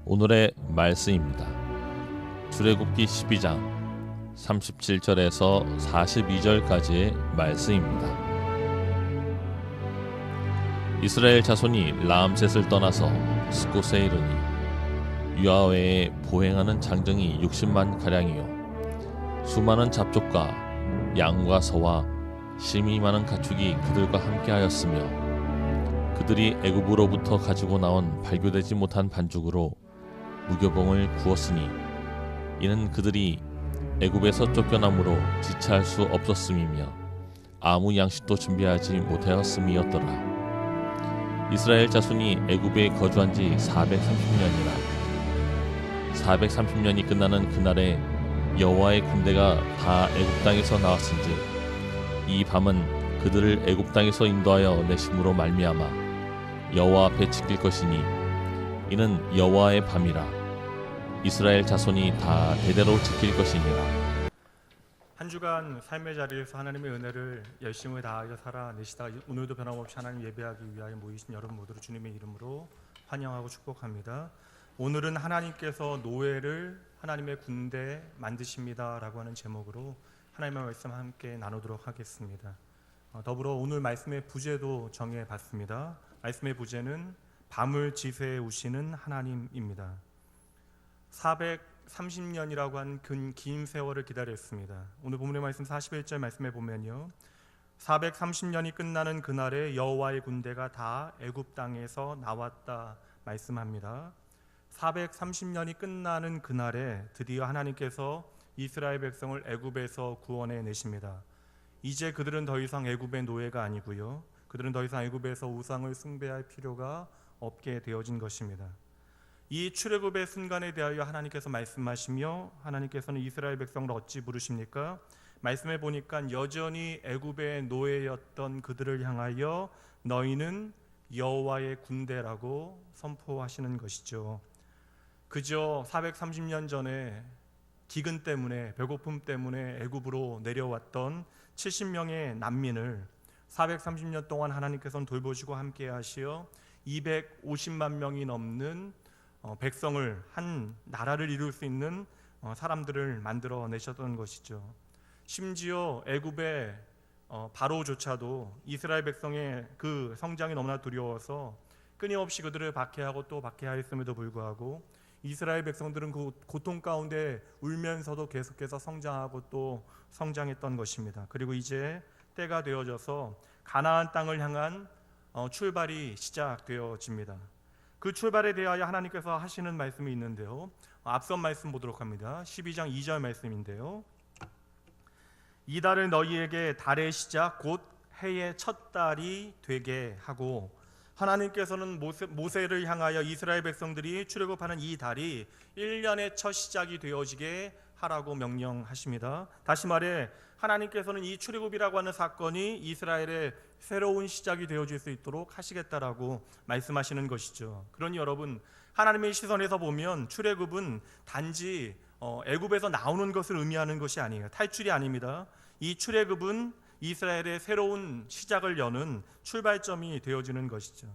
오늘의 말씀입니다. 출애굽기 12장 37절에서 42절까지의 말씀입니다. 이스라엘 자손이 라암셋을 떠나서 스곳에 이르니 유아외에 보행하는 장정이 60만 가량이요 수많은 잡족과 양과 소와 심히 많은 가축이 그들과 함께하였으며 그들이 애굽으로부터 가지고 나온 발교되지 못한 반죽으로 무교봉을 구웠으니 이는 그들이 애굽에서 쫓겨남으로 지체할 수 없었음이며 아무 양식도 준비하지 못하였음이었더라. 이스라엘 자손이 애굽에 거주한 지 430년이라 430년이 끝나는 그날에 여호와의 군대가 다 애굽 땅에서 나왔은즉 이 밤은 그들을 애굽 땅에서 인도하여 내심으로 말미암아 여호와 앞에 지킬 것이니 이는 여호와의 밤이라. 이스라엘 자손이 다 대대로 지킬 것이니라. 한 주간 삶의 자리에서 하나님의 은혜를 열심히 다하여 살아내시다 오늘도 변함없이 하나님 예배하기 위하여 모이신 여러분 모두를 주님의 이름으로 환영하고 축복합니다. 오늘은 하나님께서 노예를 하나님의 군대 만드십니다라고 하는 제목으로 하나님의 말씀 함께 나누도록 하겠습니다. 더불어 오늘 말씀의 부제도 정해봤습니다. 말씀의 부제는 밤을 지새해 오시는 하나님입니다. 430년이라고 한 긴 세월을 기다렸습니다. 오늘 본문의 말씀 41절 말씀에 보면요, 430년이 끝나는 그날에 여호와의 군대가 다 애굽 땅에서 나왔다 말씀합니다. 430년이 끝나는 그날에 드디어 하나님께서 이스라엘 백성을 애굽에서 구원해 내십니다. 이제 그들은 더 이상 애굽의 노예가 아니고요, 그들은 더 이상 애굽에서 우상을 숭배할 필요가 없게 되어진 것입니다. 이 출애굽의 순간에 대하여 하나님께서 말씀하시며, 하나님께서는 이스라엘 백성을 어찌 부르십니까? 말씀해 보니까 여전히 애굽의 노예였던 그들을 향하여 너희는 여호와의 군대라고 선포하시는 것이죠. 그저 430년 전에 기근 때문에, 배고픔 때문에 애굽으로 내려왔던 70명의 난민을 430년 동안 하나님께서는 돌보시고 함께 하시어 250만 명이 넘는 백성을, 한 나라를 이룰 수 있는 사람들을 만들어 내셨던 것이죠. 심지어 애굽의 바로조차도 이스라엘 백성의 그 성장이 너무나 두려워서 끊임없이 그들을 박해하고 또 박해하였음에도 불구하고 이스라엘 백성들은 그 고통 가운데 울면서도 계속해서 성장하고 또 성장했던 것입니다. 그리고 이제 때가 되어져서 가나안 땅을 향한 출발이 시작되어집니다. 그 출발에 대하여 하나님께서 하시는 말씀이 있는데요, 앞선 말씀 보도록 합니다. 12장 2절 말씀인데요, 이 달을 너희에게 달의 시작 곧 해의 첫 달이 되게 하고, 하나님께서는 모세를 향하여 이스라엘 백성들이 출애굽하는 이 달이 1년의 첫 시작이 되어지게 하라고 명령하십니다. 다시 말해 하나님께서는 이 출애굽이라고 하는 사건이 이스라엘의 새로운 시작이 되어질 수 있도록 하시겠다라고 말씀하시는 것이죠. 그러니 여러분, 하나님의 시선에서 보면 출애굽은 단지 애굽에서 나오는 것을 의미하는 것이 아니에요. 탈출이 아닙니다. 이 출애굽은 이스라엘의 새로운 시작을 여는 출발점이 되어지는 것이죠.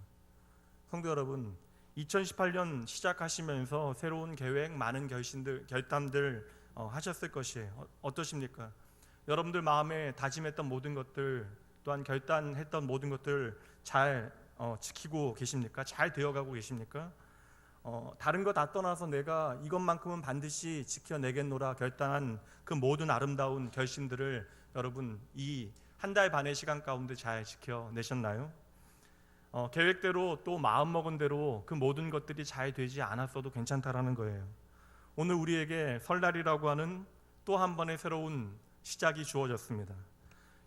성도 여러분, 2018년 시작하시면서 새로운 계획, 많은 결단들 하셨을 것이에요. 어떠십니까? 여러분들 마음에 다짐했던 모든 것들, 또한 결단했던 모든 것들 잘 지키고 계십니까? 잘 되어가고 계십니까? 다른 거 다 떠나서 내가 이것만큼은 반드시 지켜내겠노라 결단한 그 모든 아름다운 결심들을 여러분 이 한 달 반의 시간 가운데 잘 지켜내셨나요? 계획대로 또 마음먹은 대로 그 모든 것들이 잘 되지 않았어도 괜찮다라는 거예요. 오늘 우리에게 설날이라고 하는 또 한 번의 새로운 시작이 주어졌습니다.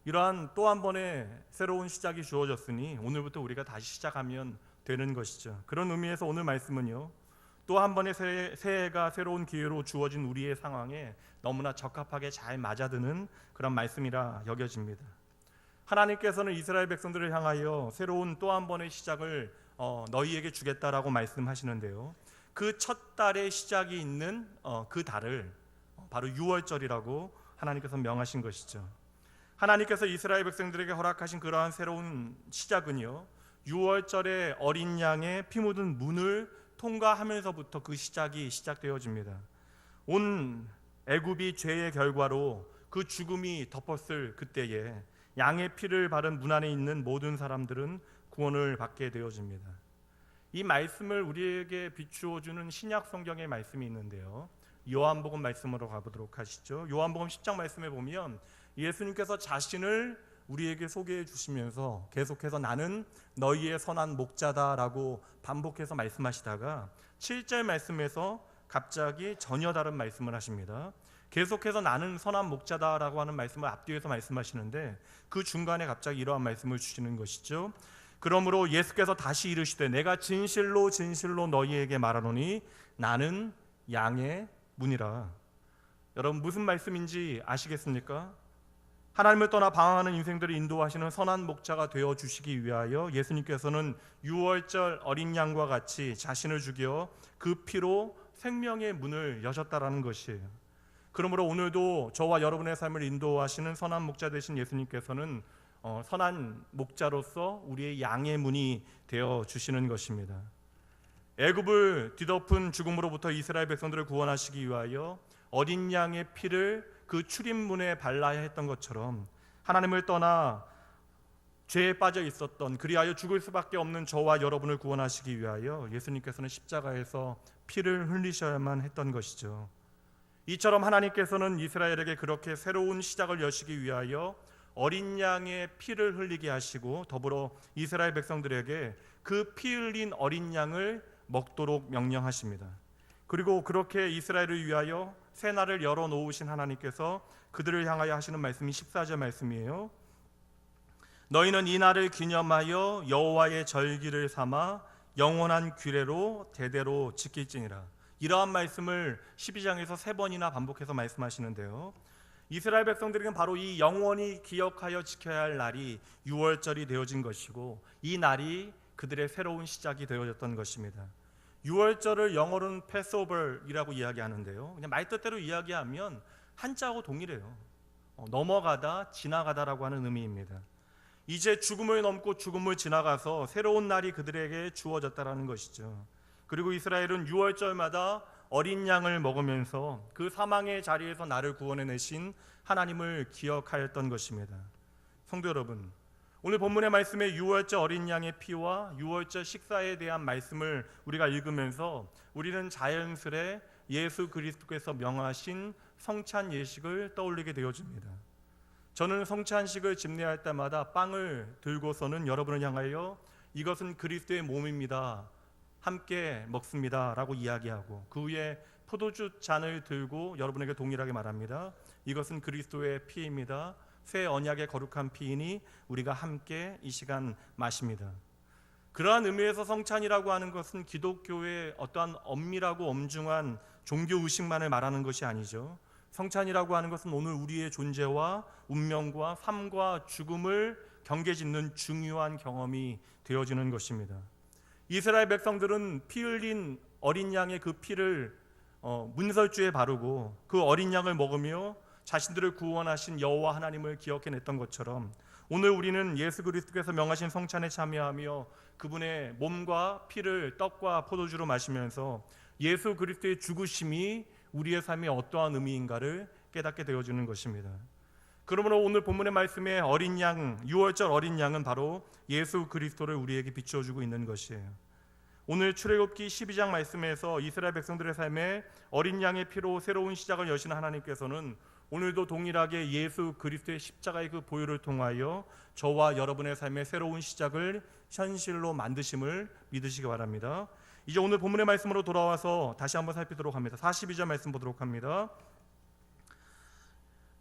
이러한 또 한 번의 새로운 시작이 주어졌으니 오늘부터 우리가 다시 시작하면 되는 것이죠. 그런 의미에서 오늘 말씀은요, 또 한 번의 새해가 새로운 기회로 주어진 우리의 상황에 너무나 적합하게 잘 맞아드는 그런 말씀이라 여겨집니다. 하나님께서는 이스라엘 백성들을 향하여 새로운 또 한 번의 시작을 너희에게 주겠다라고 말씀하시는데요, 그 첫 달의 시작이 있는 그 달을 바로 6월절이라고 하나님께서 명하신 것이죠. 하나님께서 이스라엘 백성들에게 허락하신 그러한 새로운 시작은요, 6월절에 어린 양의 피 묻은 문을 통과하면서부터 그 시작이 시작되어집니다. 온 애굽이 죄의 결과로 그 죽음이 덮었을 그때에 양의 피를 바른 문 안에 있는 모든 사람들은 구원을 받게 되어집니다. 이 말씀을 우리에게 비추어 주는 신약 성경의 말씀이 있는데요. 요한복음 말씀으로 가보도록 하시죠. 요한복음 10장 말씀에 보면 예수님께서 자신을 우리에게 소개해 주시면서 계속해서 나는 너희의 선한 목자다라고 반복해서 말씀하시다가 7절 말씀에서 갑자기 전혀 다른 말씀을 하십니다. 계속해서 나는 선한 목자다라고 하는 말씀을 앞뒤에서 말씀하시는데 그 중간에 갑자기 이러한 말씀을 주시는 것이죠. 그러므로 예수께서 다시 이르시되 내가 진실로 진실로 너희에게 말하노니 나는 양의 문이라. 여러분 무슨 말씀인지 아시겠습니까? 하나님을 떠나 방황하는 인생들을 인도하시는 선한 목자가 되어 주시기 위하여 예수님께서는 유월절 어린 양과 같이 자신을 죽여 그 피로 생명의 문을 여셨다라는 것이에요. 그러므로 오늘도 저와 여러분의 삶을 인도하시는 선한 목자 되신 예수님께서는 선한 목자로서 우리의 양의 문이 되어 주시는 것입니다. 애굽을 뒤덮은 죽음으로부터 이스라엘 백성들을 구원하시기 위하여 어린 양의 피를 그 출입문에 발라야 했던 것처럼 하나님을 떠나 죄에 빠져 있었던 그리하여 죽을 수밖에 없는 저와 여러분을 구원하시기 위하여 예수님께서는 십자가에서 피를 흘리셔야만 했던 것이죠. 이처럼 하나님께서는 이스라엘에게 그렇게 새로운 시작을 여시기 위하여 어린 양의 피를 흘리게 하시고 더불어 이스라엘 백성들에게 그 피 흘린 어린 양을 먹도록 명령하십니다. 그리고 그렇게 이스라엘을 위하여 새 날을 열어놓으신 하나님께서 그들을 향하여 하시는 말씀이 14절 말씀이에요. 너희는 이 날을 기념하여 여호와의 절기를 삼아 영원한 규례로 대대로 지킬지니라. 이러한 말씀을 12장에서 3번이나 반복해서 말씀하시는데요. 이스라엘 백성들에게는 바로 이 영원히 기억하여 지켜야 할 날이 유월절이 되어진 것이고 이 날이 그들의 새로운 시작이 되어졌던 것입니다. 유월절을 영어로는 패스오버이라고 이야기하는데요. 그냥 말 뜻대로 이야기하면 한자하고 동일해요. 넘어가다, 지나가다라고 하는 의미입니다. 이제 죽음을 넘고 죽음을 지나가서 새로운 날이 그들에게 주어졌다라는 것이죠. 그리고 이스라엘은 유월절마다 어린 양을 먹으면서 그 사망의 자리에서 나를 구원해내신 하나님을 기억하였던 것입니다. 성도 여러분, 오늘 본문의 말씀에 유월절 어린 양의 피와 유월절 식사에 대한 말씀을 우리가 읽으면서 우리는 자연스레 예수 그리스도께서 명하신 성찬 예식을 떠올리게 되어집니다. 저는 성찬식을 집례할 때마다 빵을 들고서는 여러분을 향하여 이것은 그리스도의 몸입니다, 함께 먹습니다 라고 이야기하고 그 후에 포도주 잔을 들고 여러분에게 동일하게 말합니다. 이것은 그리스도의 피입니다. 새 언약의 거룩한 피이니 우리가 함께 이 시간 마십니다. 그러한 의미에서 성찬이라고 하는 것은 기독교의 어떠한 엄밀하고 엄중한 종교 의식만을 말하는 것이 아니죠. 성찬이라고 하는 것은 오늘 우리의 존재와 운명과 삶과 죽음을 경계짓는 중요한 경험이 되어지는 것입니다. 이스라엘 백성들은 피 흘린 어린 양의 그 피를 문설주에 바르고 그 어린 양을 먹으며 자신들을 구원하신 여호와 하나님을 기억해냈던 것처럼 오늘 우리는 예수 그리스도께서 명하신 성찬에 참여하며 그분의 몸과 피를 떡과 포도주로 마시면서 예수 그리스도의 죽으심이 우리의 삶에 어떠한 의미인가를 깨닫게 되어지는 것입니다. 그러므로 오늘 본문의 말씀에 어린 양, 유월절 어린 양은 바로 예수 그리스도를 우리에게 비추어주고 있는 것이에요. 오늘 출애굽기 12장 말씀에서 이스라엘 백성들의 삶에 어린 양의 피로 새로운 시작을 여시는 하나님께서는 오늘도 동일하게 예수 그리스도의 십자가의 그 보혈을 통하여 저와 여러분의 삶의 새로운 시작을 현실로 만드심을 믿으시기 바랍니다. 이제 오늘 본문의 말씀으로 돌아와서 다시 한번 살피도록 합니다. 42절 말씀 보도록 합니다.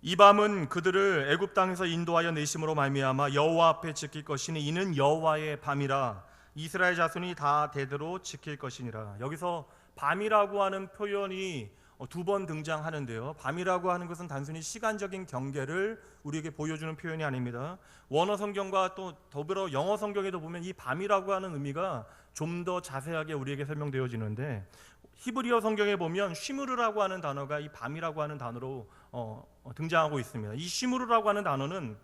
이 밤은 그들을 애굽 땅에서 인도하여 내심으로 말미암아 여호와 앞에 지킬 것이니 이는 여호와의 밤이라 이스라엘 자손이 다 대대로 지킬 것이니라. 여기서 밤이라고 하는 표현이 두 번 등장하는데요. 밤이라고 하는 것은 단순히 시간적인 경계를 우리에게 보여주는 표현이 아닙니다. 원어 성경과 또 더불어 영어 성경에도 보면 이 밤이라고 하는 의미가 좀 더 자세하게 우리에게 설명되어지는데 히브리어 성경에 보면 쉬무르라고 하는 단어가 이 밤이라고 하는 단어로 등장하고 있습니다. 이 쉬무르라고 하는 단어는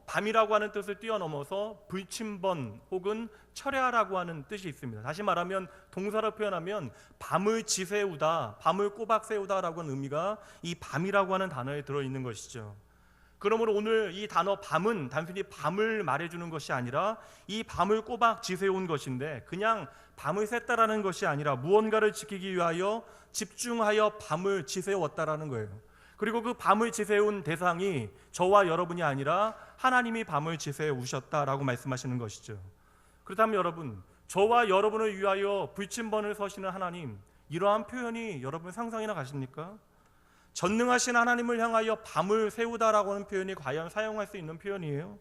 밤이라고 하는 뜻을 뛰어넘어서 불침번 혹은 철야라고 하는 뜻이 있습니다. 다시 말하면 동사로 표현하면 밤을 지새우다, 밤을 꼬박 세우다라고 하는 의미가 이 밤이라고 하는 단어에 들어있는 것이죠. 그러므로 오늘 이 단어 밤은 단순히 밤을 말해주는 것이 아니라 이 밤을 꼬박 지새운 것인데, 그냥 밤을 샜다라는 것이 아니라 무언가를 지키기 위하여 집중하여 밤을 지새웠다라는 거예요. 그리고 그 밤을 지새운 대상이 저와 여러분이 아니라 하나님이 밤을 지새우셨다라고 말씀하시는 것이죠. 그렇다면 여러분, 저와 여러분을 위하여 불침번을 서시는 하나님, 이러한 표현이 여러분 상상이나 가십니까? 전능하신 하나님을 향하여 밤을 세우다라고 하는 표현이 과연 사용할 수 있는 표현이에요?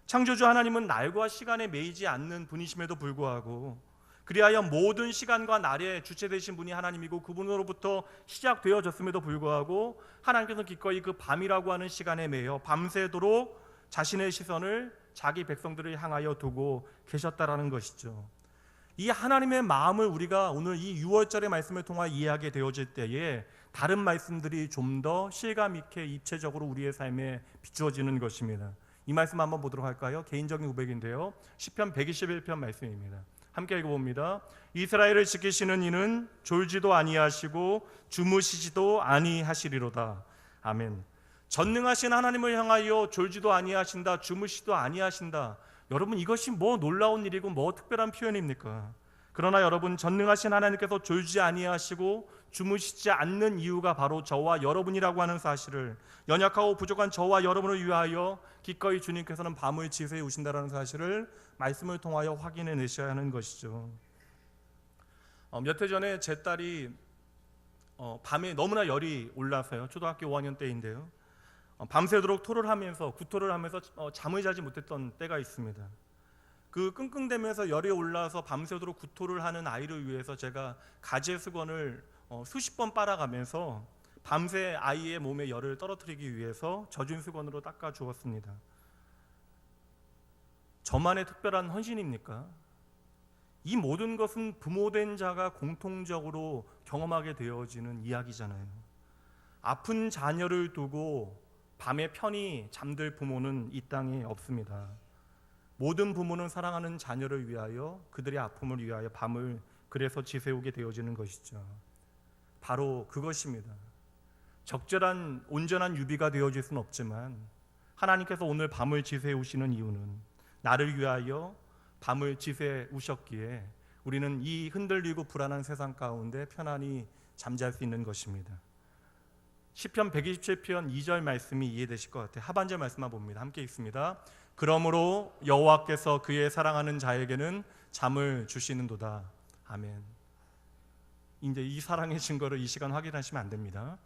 창조주 하나님은 날과 시간에 매이지 않는 분이심에도 불구하고, 그리하여 모든 시간과 날의 주체 되신 분이 하나님이고 그분으로부터 시작되어졌음에도 불구하고 하나님께서 기꺼이 그 밤이라고 하는 시간에 매여 밤새도록 자신의 시선을 자기 백성들을 향하여 두고 계셨다라는 것이죠. 이 하나님의 마음을 우리가 오늘 이 6월절의 말씀을 통해 이해하게 되어질 때에 다른 말씀들이 좀 더 실감 있게 입체적으로 우리의 삶에 비추어지는 것입니다. 이 말씀 한번 보도록 할까요? 개인적인 고백인데요, 시편 121편 말씀입니다. 함께 읽어봅니다. 이스라엘을 지키시는 이는 졸지도 아니하시고 주무시지도 아니하시리로다. 아멘. 전능하신 하나님을 향하여 졸지도 아니하신다, 주무시지도 아니하신다. 여러분, 이것이 뭐 놀라운 일이고 뭐 특별한 표현입니까? 그러나 여러분, 전능하신 하나님께서 졸지 아니하시고 주무시지 않는 이유가 바로 저와 여러분이라고 하는 사실을, 연약하고 부족한 저와 여러분을 위하여 기꺼이 주님께서는 밤을 지새우신다라는 사실을 말씀을 통하여 확인해 내셔야 하는 것이죠. 몇 해 전에 제 딸이 밤에 너무나 열이 올라서요. 초등학교 5학년 때인데요, 밤새도록 구토를 하면서 잠을 자지 못했던 때가 있습니다. 그 끙끙대면서 열이 올라서 밤새도록 구토를 하는 아이를 위해서 제가 가재 수건을 수십 번 빨아가면서 밤새 아이의 몸에 열을 떨어뜨리기 위해서 젖은 수건으로 닦아 주었습니다. 저만의 특별한 헌신입니까? 이 모든 것은 부모된 자가 공통적으로 경험하게 되어지는 이야기잖아요. 아픈 자녀를 두고 밤에 편히 잠들 부모는 이 땅에 없습니다. 모든 부모는 사랑하는 자녀를 위하여, 그들의 아픔을 위하여 밤을 그래서 지새우게 되어지는 것이죠. 바로 그것입니다. 적절한 온전한 유비가 되어질 수는 없지만 하나님께서 오늘 밤을 지새우시는 이유는 나를 위하여 밤을 지새우셨기에 우리는 이 흔들리고 불안한 세상 가운데 편안히 잠잘 수 있는 것입니다. 시편 127편 2절 말씀이 이해되실 것 같아요. 하반절 말씀만 봅니다. 함께 읽습니다. 그러므로 여호와께서 그의 사랑하는 자에게는 잠을 주시는도다. 아멘. 이제 이 사랑의 증거를 이 시간 확인하시면 안 됩니다.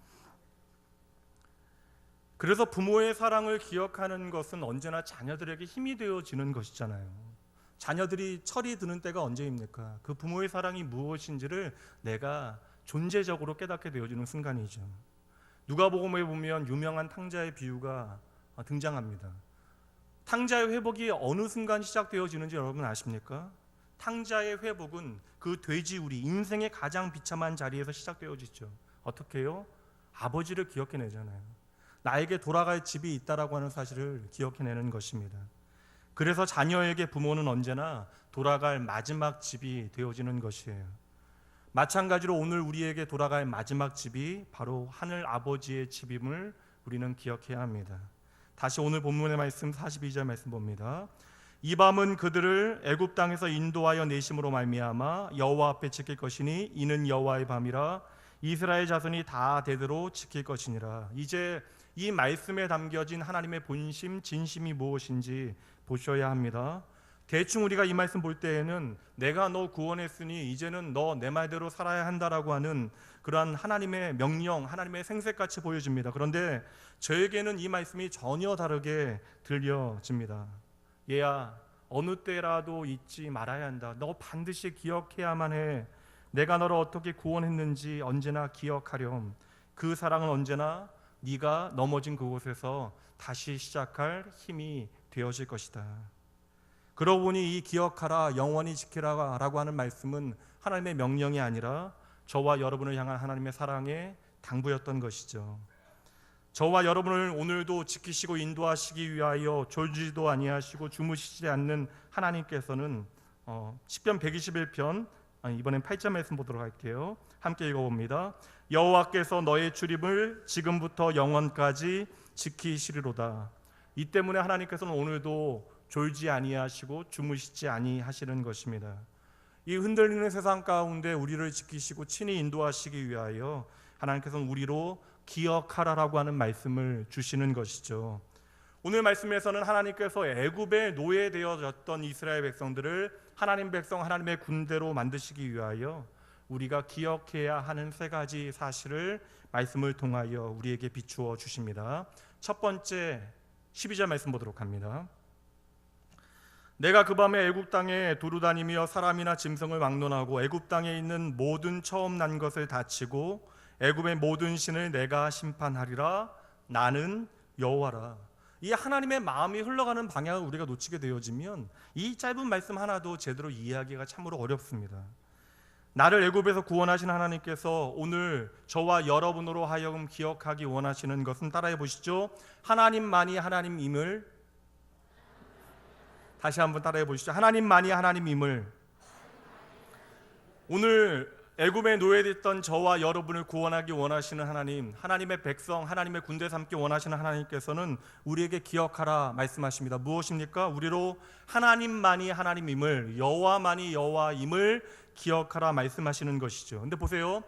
그래서 부모의 사랑을 기억하는 것은 언제나 자녀들에게 힘이 되어지는 것이잖아요. 자녀들이 철이 드는 때가 언제입니까? 그 부모의 사랑이 무엇인지를 내가 존재적으로 깨닫게 되어지는 순간이죠. 누가복음에 보면 유명한 탕자의 비유가 등장합니다. 탕자의 회복이 어느 순간 시작되어지는지 여러분 아십니까? 탕자의 회복은 그 돼지우리, 인생의 가장 비참한 자리에서 시작되어지죠. 어떻게 해요? 아버지를 기억해내잖아요. 나에게 돌아갈 집이 있다라고 하는 사실을 기억해내는 것입니다. 그래서 자녀에게 부모는 언제나 돌아갈 마지막 집이 되어지는 것이에요. 마찬가지로 오늘 우리에게 돌아갈 마지막 집이 바로 하늘 아버지의 집임을 우리는 기억해야 합니다. 다시 오늘 본문의 말씀 42절 말씀 봅니다. 이 밤은 그들을 애굽 땅에서 인도하여 내심으로 말미암아 여호와 앞에 지킬 것이니 이는 여호와의 밤이라 이스라엘 자손이 다 대대로 지킬 것이니라. 이제 이 말씀에 담겨진 하나님의 본심, 진심이 무엇인지 보셔야 합니다. 대충 우리가 이 말씀 볼 때에는 내가 너 구원했으니 이제는 너 내 말대로 살아야 한다라고 하는 그러한 하나님의 명령, 하나님의 생색같이 보여집니다. 그런데 저에게는 이 말씀이 전혀 다르게 들려집니다. 얘야, 어느 때라도 잊지 말아야 한다. 너 반드시 기억해야만 해. 내가 너를 어떻게 구원했는지 언제나 기억하렴. 그 사랑은 언제나 네가 넘어진 그곳에서 다시 시작할 힘이 되어질 것이다. 그러고 보니 이 기억하라, 영원히 지키라 라고 하는 말씀은 하나님의 명령이 아니라 저와 여러분을 향한 하나님의 사랑의 당부였던 것이죠. 저와 여러분을 오늘도 지키시고 인도하시기 위하여 졸지도 아니하시고 주무시지 않는 하나님께서는 시편 121편 이번엔 8절 말씀 보도록 할게요. 함께 읽어봅니다. 여호와께서 너의 출입을 지금부터 영원까지 지키시리로다. 이 때문에 하나님께서는 오늘도 졸지 아니하시고 주무시지 아니하시는 것입니다. 이 흔들리는 세상 가운데 우리를 지키시고 친히 인도하시기 위하여 하나님께서는 우리로 기억하라라고 하는 말씀을 주시는 것이죠. 오늘 말씀에서는 하나님께서 애굽의 노예되어졌던 이스라엘 백성들을 하나님 백성, 하나님의 군대로 만드시기 위하여 우리가 기억해야 하는 세 가지 사실을 말씀을 통하여 우리에게 비추어 주십니다. 첫 번째 12절 말씀 보도록 합니다. 내가 그 밤에 애굽 땅에 두루다니며 사람이나 짐승을 막론하고 애굽 땅에 있는 모든 처음 난 것을 다치고 애굽의 모든 신을 내가 심판하리라. 나는 여호와라. 이 하나님의 마음이 흘러가는 방향을 우리가 놓치게 되어지면 이 짧은 말씀 하나도 제대로 이해하기가 참으로 어렵습니다. 나를 애굽에서 구원하신 하나님께서 오늘 저와 여러분으로 하여금 기억하기 원하시는 것은 따라해 보시죠. 하나님만이 하나님임을. 다시 한번 따라해 보시죠. 하나님만이 하나님임을. 오늘 애굽에 노예됐던 저와 여러분을 구원하기 원하시는 하나님, 하나님의 백성, 하나님의 군대 삼기 원하시는 하나님께서는 우리에게 기억하라 말씀하십니다. 무엇입니까? 우리로 하나님만이 하나님임을, 여호와만이 여호와임을 기억하라 말씀하시는 것이죠. 근데 보세요.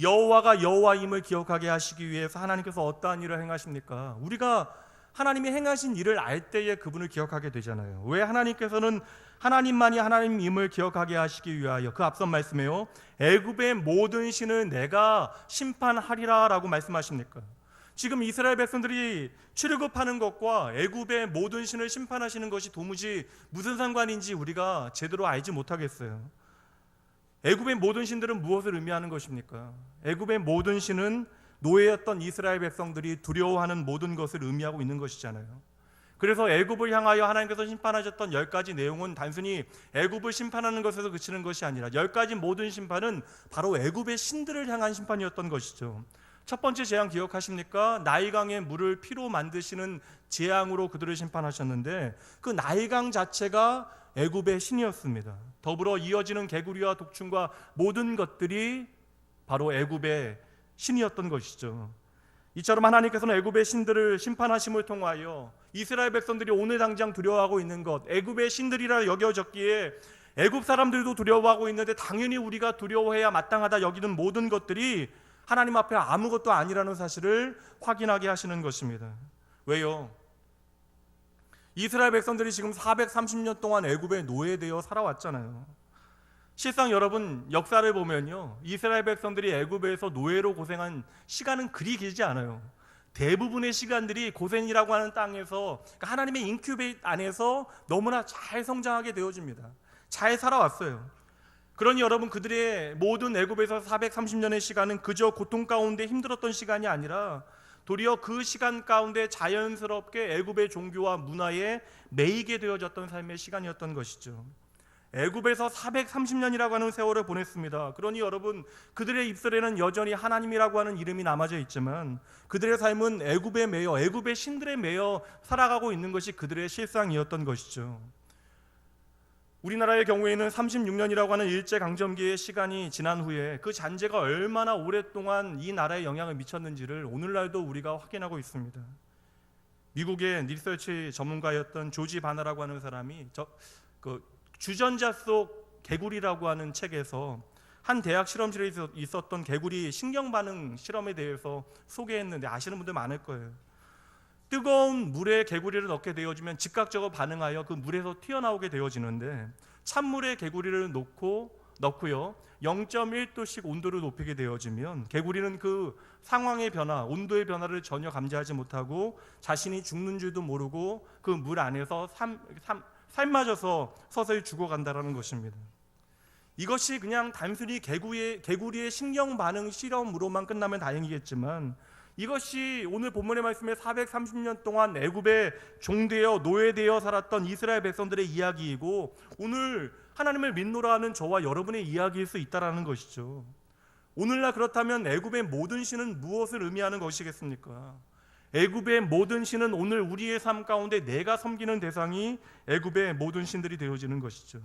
여호와가 여호와임을 기억하게 하시기 위해서 하나님께서 어떠한 일을 행하십니까? 우리가 하나님이 행하신 일을 알 때에 그분을 기억하게 되잖아요. 왜 하나님께서는 하나님만이 하나님임을 기억하게 하시기 위하여 그 앞선 말씀에요. 애굽의 모든 신을 내가 심판하리라 라고 말씀하십니까? 지금 이스라엘 백성들이 출애굽하는 것과 애굽의 모든 신을 심판하시는 것이 도무지 무슨 상관인지 우리가 제대로 알지 못하겠어요. 애굽의 모든 신들은 무엇을 의미하는 것입니까? 애굽의 모든 신은 노예였던 이스라엘 백성들이 두려워하는 모든 것을 의미하고 있는 것이잖아요. 그래서 애굽을 향하여 하나님께서 심판하셨던 10가지 내용은 단순히 애굽을 심판하는 것에서 그치는 것이 아니라 10가지 모든 심판은 바로 애굽의 신들을 향한 심판이었던 것이죠. 첫 번째 재앙 기억하십니까? 나일강의 물을 피로 만드시는 재앙으로 그들을 심판하셨는데 그 나일강 자체가 애굽의 신이었습니다. 더불어 이어지는 개구리와 독충과 모든 것들이 바로 애굽의 신이었던 것이죠. 이처럼 하나님께서는 애굽의 신들을 심판하심을 통하여 이스라엘 백성들이 오늘 당장 두려워하고 있는 것, 애굽의 신들이라 여겨졌기에 애굽 사람들도 두려워하고 있는데 당연히 우리가 두려워해야 마땅하다 여기는 모든 것들이 하나님 앞에 아무것도 아니라는 사실을 확인하게 하시는 것입니다. 왜요? 이스라엘 백성들이 지금 430년 동안 애굽에 노예되어 살아왔잖아요. 실상 여러분 역사를 보면요, 이스라엘 백성들이 애굽에서 노예로 고생한 시간은 그리 길지 않아요. 대부분의 시간들이 고센이라고 하는 땅에서, 그러니까 하나님의 인큐베이트 안에서 너무나 잘 성장하게 되어집니다. 잘 살아왔어요. 그러니 여러분 그들의 모든 애굽에서 430년의 시간은 그저 고통 가운데 힘들었던 시간이 아니라 도리어 그 시간 가운데 자연스럽게 애굽의 종교와 문화에 매이게 되어졌던 삶의 시간이었던 것이죠. 애굽에서 430년이라고 하는 세월을 보냈습니다. 그러니 여러분 그들의 입술에는 여전히 하나님이라고 하는 이름이 남아져 있지만 그들의 삶은 애굽에 매여, 애굽의 신들에 매여 살아가고 있는 것이 그들의 실상이었던 것이죠. 우리나라의 경우에는 36년이라고 하는 일제강점기의 시간이 지난 후에 그 잔재가 얼마나 오랫동안 이 나라에 영향을 미쳤는지를 오늘날도 우리가 확인하고 있습니다. 미국의 리서치 전문가였던 조지 바나라고 하는 사람이 주전자 속 개구리라고 하는 책에서 한 대학 실험실에 있었던 개구리 신경반응 실험에 대해서 소개했는데 아시는 분들 많을 거예요. 뜨거운 물에 개구리를 넣게 되어지면 즉각적으로 반응하여 그 물에서 튀어나오게 되어지는데 찬물에 개구리를 넣고요 0.1도씩 온도를 높이게 되어지면 개구리는 그 상황의 변화, 온도의 변화를 전혀 감지하지 못하고 자신이 죽는 줄도 모르고 그 물 안에서 삶아져서 서서히 죽어간다라는 것입니다. 이것이 그냥 단순히 개구리의 신경 반응 실험으로만 끝나면 다행이겠지만 이것이 오늘 본문의 말씀에 430년 동안 애굽에 종되어 노예되어 살았던 이스라엘 백성들의 이야기이고 오늘 하나님을 믿노라 하는 저와 여러분의 이야기일 수 있다라는 것이죠. 오늘날 그렇다면 애굽의 모든 신은 무엇을 의미하는 것이겠습니까? 애굽의 모든 신은 오늘 우리의 삶 가운데 내가 섬기는 대상이 애굽의 모든 신들이 되어지는 것이죠.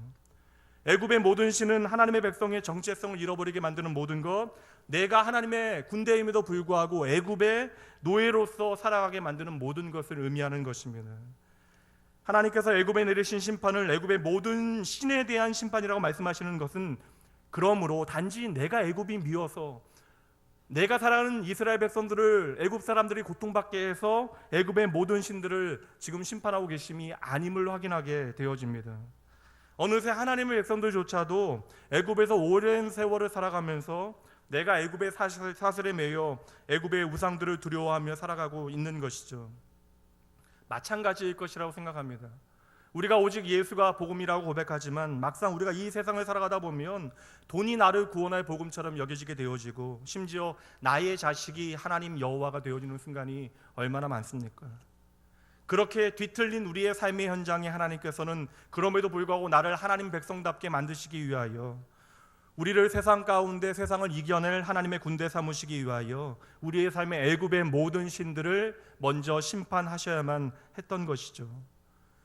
애굽의 모든 신은 하나님의 백성의 정체성을 잃어버리게 만드는 모든 것, 내가 하나님의 군대임에도 불구하고 애굽의 노예로서 살아가게 만드는 모든 것을 의미하는 것입니다. 하나님께서 애굽에 내리신 심판을 애굽의 모든 신에 대한 심판이라고 말씀하시는 것은 그러므로 단지 내가 애굽이 미워서 내가 살아가는 이스라엘 백성들을 애굽 사람들이 고통받게 해서 애굽의 모든 신들을 지금 심판하고 계심이 아님을 확인하게 되어집니다. 어느새 하나님의 백성들조차도 애굽에서 오랜 세월을 살아가면서 내가 애굽의 사슬에 매여 애굽의 우상들을 두려워하며 살아가고 있는 것이죠. 마찬가지일 것이라고 생각합니다. 우리가 오직 예수가 복음이라고 고백하지만 막상 우리가 이 세상을 살아가다 보면 돈이 나를 구원할 복음처럼 여겨지게 되어지고 심지어 나의 자식이 하나님 여호와가 되어지는 순간이 얼마나 많습니까? 그렇게 뒤틀린 우리의 삶의 현장에 하나님께서는 그럼에도 불구하고 나를 하나님 백성답게 만드시기 위하여, 우리를 세상 가운데 세상을 이겨낼 하나님의 군대 삼으시기 위하여 우리의 삶의 애굽의 모든 신들을 먼저 심판하셔야만 했던 것이죠.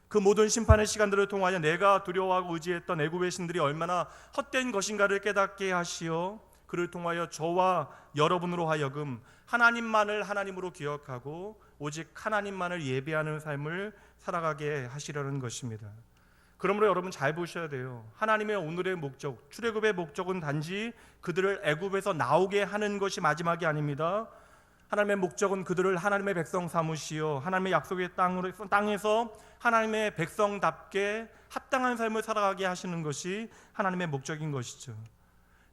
그 모든 심판의 시간들을 통하여 내가 두려워하고 의지했던 애굽의 신들이 얼마나 헛된 것인가를 깨닫게 하시어 그를 통하여 저와 여러분으로 하여금 하나님만을 하나님으로 기억하고 오직 하나님만을 예배하는 삶을 살아가게 하시려는 것입니다. 그러므로 여러분 잘 보셔야 돼요. 하나님의 오늘의 목적, 출애굽의 목적은 단지 그들을 애굽에서 나오게 하는 것이 마지막이 아닙니다. 하나님의 목적은 그들을 하나님의 백성 삼으시어 하나님의 약속의 땅에서 하나님의 백성답게 합당한 삶을 살아가게 하시는 것이 하나님의 목적인 것이죠.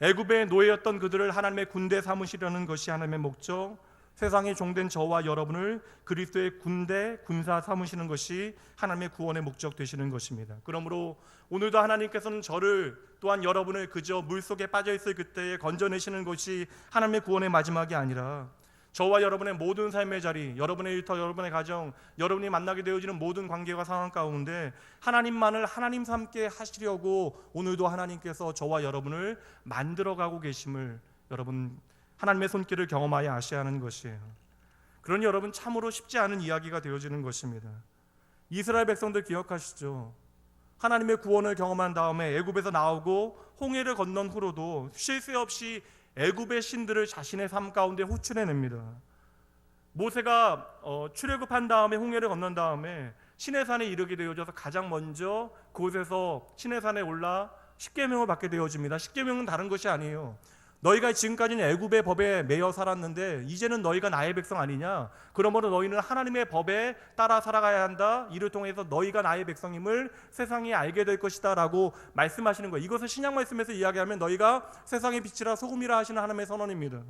애굽의 노예였던 그들을 하나님의 군대 삼으시려는 것이 하나님의 목적, 세상의 종된 저와 여러분을 그리스도의 군대, 군사 삼으시는 것이 하나님의 구원의 목적 되시는 것입니다. 그러므로 오늘도 하나님께서는 저를 또한 여러분을 그저 물속에 빠져있을 그때에 건져내시는 것이 하나님의 구원의 마지막이 아니라 저와 여러분의 모든 삶의 자리, 여러분의 일터, 여러분의 가정, 여러분이 만나게 되어지는 모든 관계와 상황 가운데 하나님만을 하나님 삼게 하시려고 오늘도 하나님께서 저와 여러분을 만들어가고 계심을 여러분 하나님의 손길을 경험하여 아셔야 하는 것이에요. 그러니 여러분 참으로 쉽지 않은 이야기가 되어지는 것입니다. 이스라엘 백성들 기억하시죠? 하나님의 구원을 경험한 다음에 애굽에서 나오고 홍해를 건넌 후로도 쉴 새 없이 애굽의 신들을 자신의 삶 가운데 호출해냅니다. 모세가 출애굽한 다음에 홍해를 건넌 다음에 시내산에 이르게 되어져서 가장 먼저 그곳에서 시내산에 올라 십계명을 받게 되어집니다. 십계명은 다른 것이 아니에요. 너희가 지금까지는 애굽의 법에 매여 살았는데 이제는 너희가 나의 백성 아니냐? 그러므로 너희는 하나님의 법에 따라 살아가야 한다. 이를 통해서 너희가 나의 백성임을 세상이 알게 될 것이다 라고 말씀하시는 거예요. 이것을 신약 말씀에서 이야기하면 너희가 세상의 빛이라 소금이라 하시는 하나님의 선언입니다.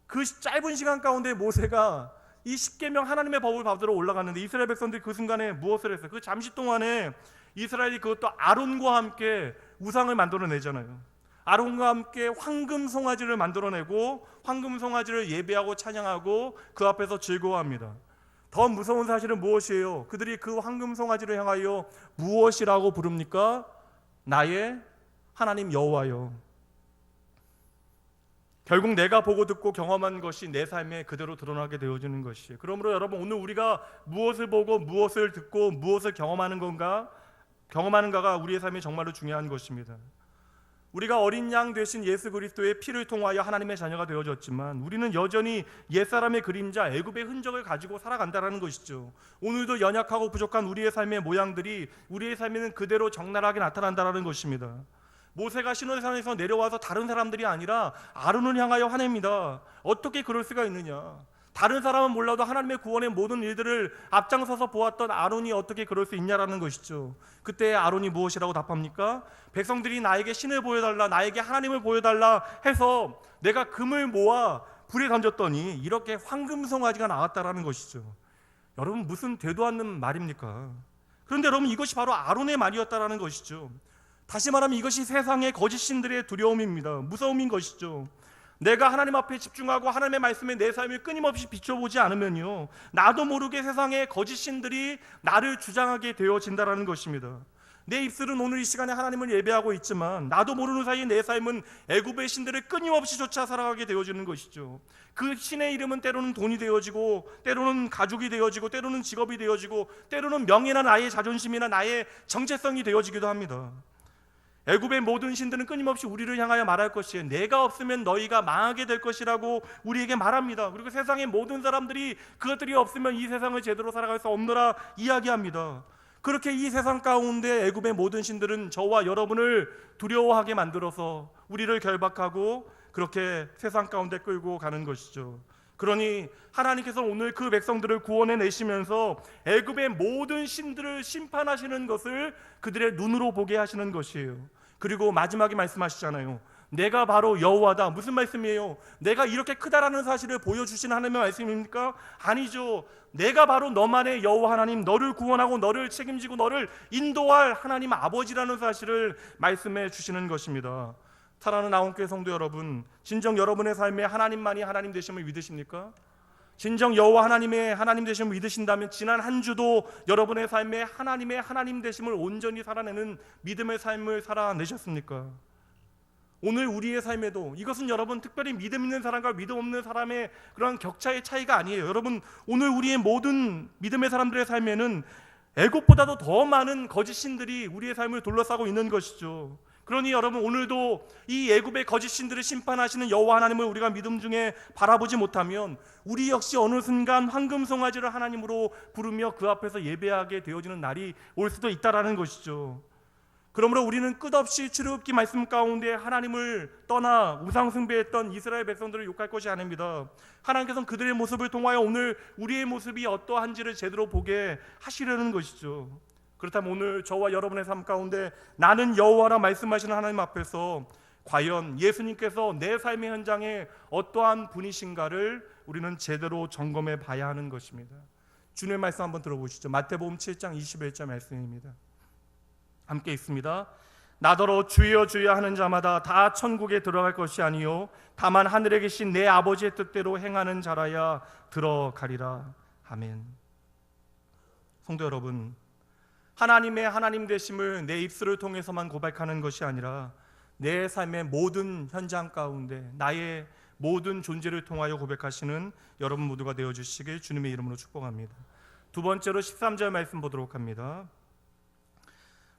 그 짧은 시간 가운데 모세가 이 십계명 하나님의 법을 받으러 올라갔는데 이스라엘 백성들이 그 순간에 무엇을 했어요? 그 잠시 동안에 이스라엘이 그것도 아론과 함께 우상을 만들어내잖아요. 아론과 함께 황금 송아지를 만들어내고 황금 송아지를 예배하고 찬양하고 그 앞에서 즐거워합니다. 더 무서운 사실은 무엇이에요? 그들이 그 황금 송아지를 향하여 무엇이라고 부릅니까? 나의 하나님 여호와요. 결국 내가 보고 듣고 경험한 것이 내 삶에 그대로 드러나게 되어지는 것이에요. 그러므로 여러분 오늘 우리가 무엇을 보고 무엇을 듣고 무엇을 경험하는가가 우리의 삶에 정말로 중요한 것입니다. 우리가 어린 양 되신 예수 그리스도의 피를 통하여 하나님의 자녀가 되어졌지만 우리는 여전히 옛사람의 그림자 애굽의 흔적을 가지고 살아간다는 것이죠. 오늘도 연약하고 부족한 우리의 삶의 모양들이 우리의 삶에는 그대로 적나라하게 나타난다는 것입니다. 모세가 시내산에서 내려와서 다른 사람들이 아니라 아론을 향하여 화냅니다. 어떻게 그럴 수가 있느냐? 다른 사람은 몰라도 하나님의 구원의 모든 일들을 앞장서서 보았던 아론이 어떻게 그럴 수 있냐라는 것이죠. 그때 아론이 무엇이라고 답합니까? 백성들이 나에게 신을 보여달라, 나에게 하나님을 보여달라 해서 내가 금을 모아 불에 던졌더니 이렇게 황금 송아지가 나왔다라는 것이죠. 여러분 무슨 되도 않는 말입니까? 그런데 여러분 이것이 바로 아론의 말이었다라는 것이죠. 다시 말하면 이것이 세상의 거짓 신들의 두려움입니다. 무서움인 것이죠. 내가 하나님 앞에 집중하고 하나님의 말씀에 내 삶을 끊임없이 비춰보지 않으면요, 나도 모르게 세상의 거짓 신들이 나를 주장하게 되어진다는 것입니다. 내 입술은 오늘 이 시간에 하나님을 예배하고 있지만 나도 모르는 사이에 내 삶은 애굽의 신들을 끊임없이 쫓아 살아가게 되어지는 것이죠. 그 신의 이름은 때로는 돈이 되어지고, 때로는 가족이 되어지고, 때로는 직업이 되어지고, 때로는 명예나 나의 자존심이나 나의 정체성이 되어지기도 합니다. 애굽의 모든 신들은 끊임없이 우리를 향하여 말할 것이에요. 내가 없으면 너희가 망하게 될 것이라고 우리에게 말합니다. 그리고 세상의 모든 사람들이 그것들이 없으면 이 세상을 제대로 살아갈 수 없노라 이야기합니다. 그렇게 이 세상 가운데 애굽의 모든 신들은 저와 여러분을 두려워하게 만들어서 우리를 결박하고 그렇게 세상 가운데 끌고 가는 것이죠. 그러니 하나님께서 오늘 그 백성들을 구원해 내시면서 애굽의 모든 신들을 심판하시는 것을 그들의 눈으로 보게 하시는 것이에요. 그리고 마지막에 말씀하시잖아요. 내가 바로 여호와다. 무슨 말씀이에요? 내가 이렇게 크다라는 사실을 보여주신 하나님의 말씀입니까? 아니죠. 내가 바로 너만의 여호와 하나님, 너를 구원하고 너를 책임지고 너를 인도할 하나님 아버지라는 사실을 말씀해 주시는 것입니다. 사랑하는 아홉교회 성도 여러분, 진정 여러분의 삶에 하나님만이 하나님 되심을 믿으십니까? 진정 여호와 하나님의 하나님 되심을 믿으신다면 지난 한 주도 여러분의 삶에 하나님의 하나님 되심을 온전히 살아내는 믿음의 삶을 살아내셨습니까? 오늘 우리의 삶에도 이것은 여러분 특별히 믿음 있는 사람과 믿음 없는 사람의 그런 격차의 차이가 아니에요. 여러분, 오늘 우리의 모든 믿음의 사람들의 삶에는 애굽보다도 더 많은 거짓 신들이 우리의 삶을 둘러싸고 있는 것이죠. 그러니 여러분, 오늘도 이 애굽의 거짓 신들을 심판하시는 여호와 하나님을 우리가 믿음 중에 바라보지 못하면 우리 역시 어느 순간 황금 송아지를 하나님으로 부르며 그 앞에서 예배하게 되어지는 날이 올 수도 있다라는 것이죠. 그러므로 우리는 끝없이 출애굽기 말씀 가운데 하나님을 떠나 우상 숭배했던 이스라엘 백성들을 욕할 것이 아닙니다. 하나님께서는 그들의 모습을 통하여 오늘 우리의 모습이 어떠한지를 제대로 보게 하시려는 것이죠. 그렇다면 오늘 저와 여러분의 삶 가운데 나는 여호와라 말씀하시는 하나님 앞에서 과연 예수님께서 내 삶의 현장에 어떠한 분이신가를 우리는 제대로 점검해 봐야 하는 것입니다. 주님의 말씀 한번 들어보시죠. 마태복음 7장 21절 말씀입니다. 함께 있습니다. 나더러 주여 주여 하는 자마다 다 천국에 들어갈 것이 아니요 다만 하늘에 계신 내 아버지의 뜻대로 행하는 자라야 들어가리라. 아멘. 성도 여러분, 하나님의 하나님 되심을 내 입술을 통해서만 고백하는 것이 아니라 내 삶의 모든 현장 가운데 나의 모든 존재를 통하여 고백하시는 여러분 모두가 되어주시길 주님의 이름으로 축복합니다. 두 번째로 13절 말씀 보도록 합니다.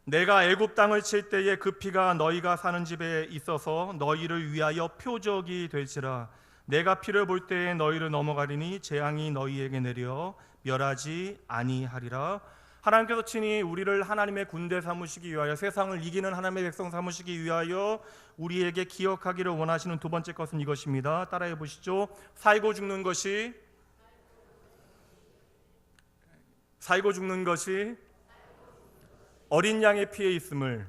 내가 애굽 땅을 칠 때에 그 피가 너희가 사는 집에 있어서 너희를 위하여 표적이 될지라. 내가 피를 볼 때에 너희를 넘어가리니 재앙이 너희에게 내려 멸하지 아니하리라. 하나님께서 친히 우리를 하나님의 군대 삼으시기 위하여, 세상을 이기는 하나님의 백성 삼으시기 위하여 우리에게 기억하기를 원하시는 두 번째 것은 이것입니다. 따라해 보시죠. 살고 죽는 것이 어린 양의 피에 있음을.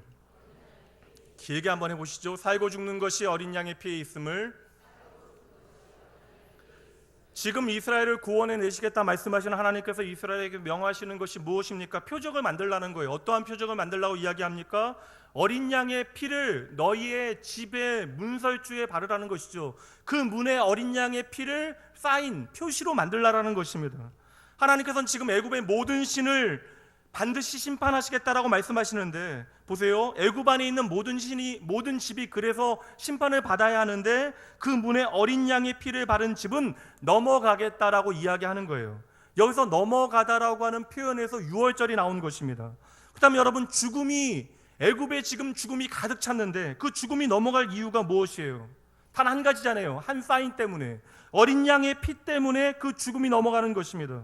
길게 한번 해보시죠. 살고 죽는 것이 어린 양의 피에 있음을. 지금 이스라엘을 구원해 내시겠다 말씀하시는 하나님께서 이스라엘에게 명하시는 것이 무엇입니까? 표적을 만들라는 거예요. 어떠한 표적을 만들라고 이야기합니까? 어린 양의 피를 너희의 집의 문설주에 바르라는 것이죠. 그 문에 어린 양의 피를 사인, 표시로 만들라는 것입니다. 하나님께서는 지금 애굽의 모든 신을 반드시 심판하시겠다라고 말씀하시는데, 보세요. 애굽 안에 있는 모든 집이 그래서 심판을 받아야 하는데 그 문에 어린 양의 피를 바른 집은 넘어가겠다라고 이야기하는 거예요. 여기서 넘어가다라고 하는 표현에서 유월절이 나온 것입니다. 그다음에 여러분, 애굽에 지금 죽음이 가득 찼는데 그 죽음이 넘어갈 이유가 무엇이에요? 단 한 가지잖아요. 한 사인 때문에, 어린 양의 피 때문에 그 죽음이 넘어가는 것입니다.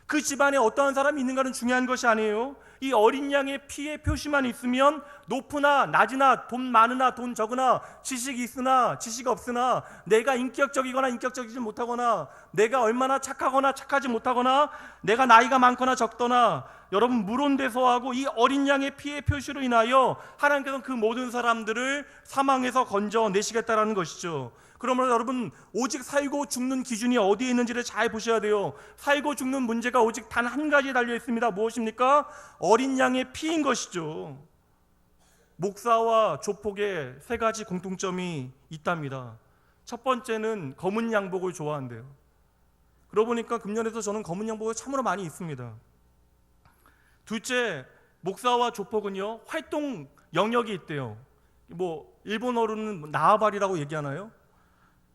그 집안에 어떠한 사람이 있는가는 중요한 것이 아니에요. 이 어린 양의 피의 표시만 있으면 높으나 낮으나 돈 많으나 돈 적으나 지식이 있으나 지식 없으나 내가 인격적이거나 인격적이지 못하거나 내가 얼마나 착하거나 착하지 못하거나 내가 나이가 많거나 적거나 여러분 무론대소하고 이 어린 양의 피의 표시로 인하여 하나님께서는 그 모든 사람들을 사망에서 건져내시겠다라는 것이죠. 그러므로 여러분, 오직 살고 죽는 기준이 어디에 있는지를 잘 보셔야 돼요. 살고 죽는 문제가 오직 단 한 가지에 달려 있습니다. 무엇입니까? 어린 양의 피인 것이죠. 목사와 조폭에 세 가지 공통점이 있답니다. 첫 번째는 검은 양복을 좋아한대요. 그러고 보니까 금년에도 저는 검은 양복을 참으로 많이 입습니다. 둘째, 목사와 조폭은요 활동 영역이 있대요. 일본어로는 나와바리라고 얘기하나요?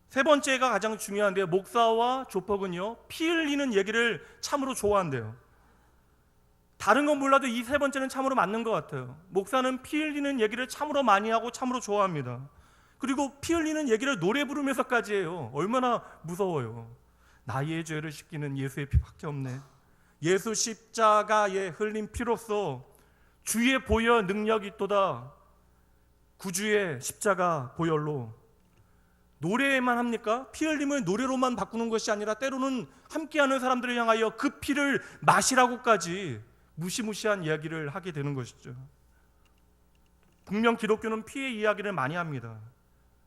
세 번째가 가장 중요한데, 목사와 조폭은요 피 흘리는 얘기를 참으로 좋아한대요. 다른 건 몰라도 이 세 번째는 참으로 맞는 것 같아요. 목사는 피 흘리는 얘기를 참으로 많이 하고 참으로 좋아합니다. 그리고 피 흘리는 얘기를 노래 부르면서까지 해요. 얼마나 무서워요. 나의 죄를 씻기는 예수의 피밖에 없네. 예수 십자가에 흘린 피로써 주의 보혈 능력이 있도다. 구주의 십자가 보혈로. 노래만 합니까? 피 흘림을 노래로만 바꾸는 것이 아니라 때로는 함께하는 사람들을 향하여 그 피를 마시라고까지 무시무시한 이야기를 하게 되는 것이죠. 분명 기독교는 피의 이야기를 많이 합니다.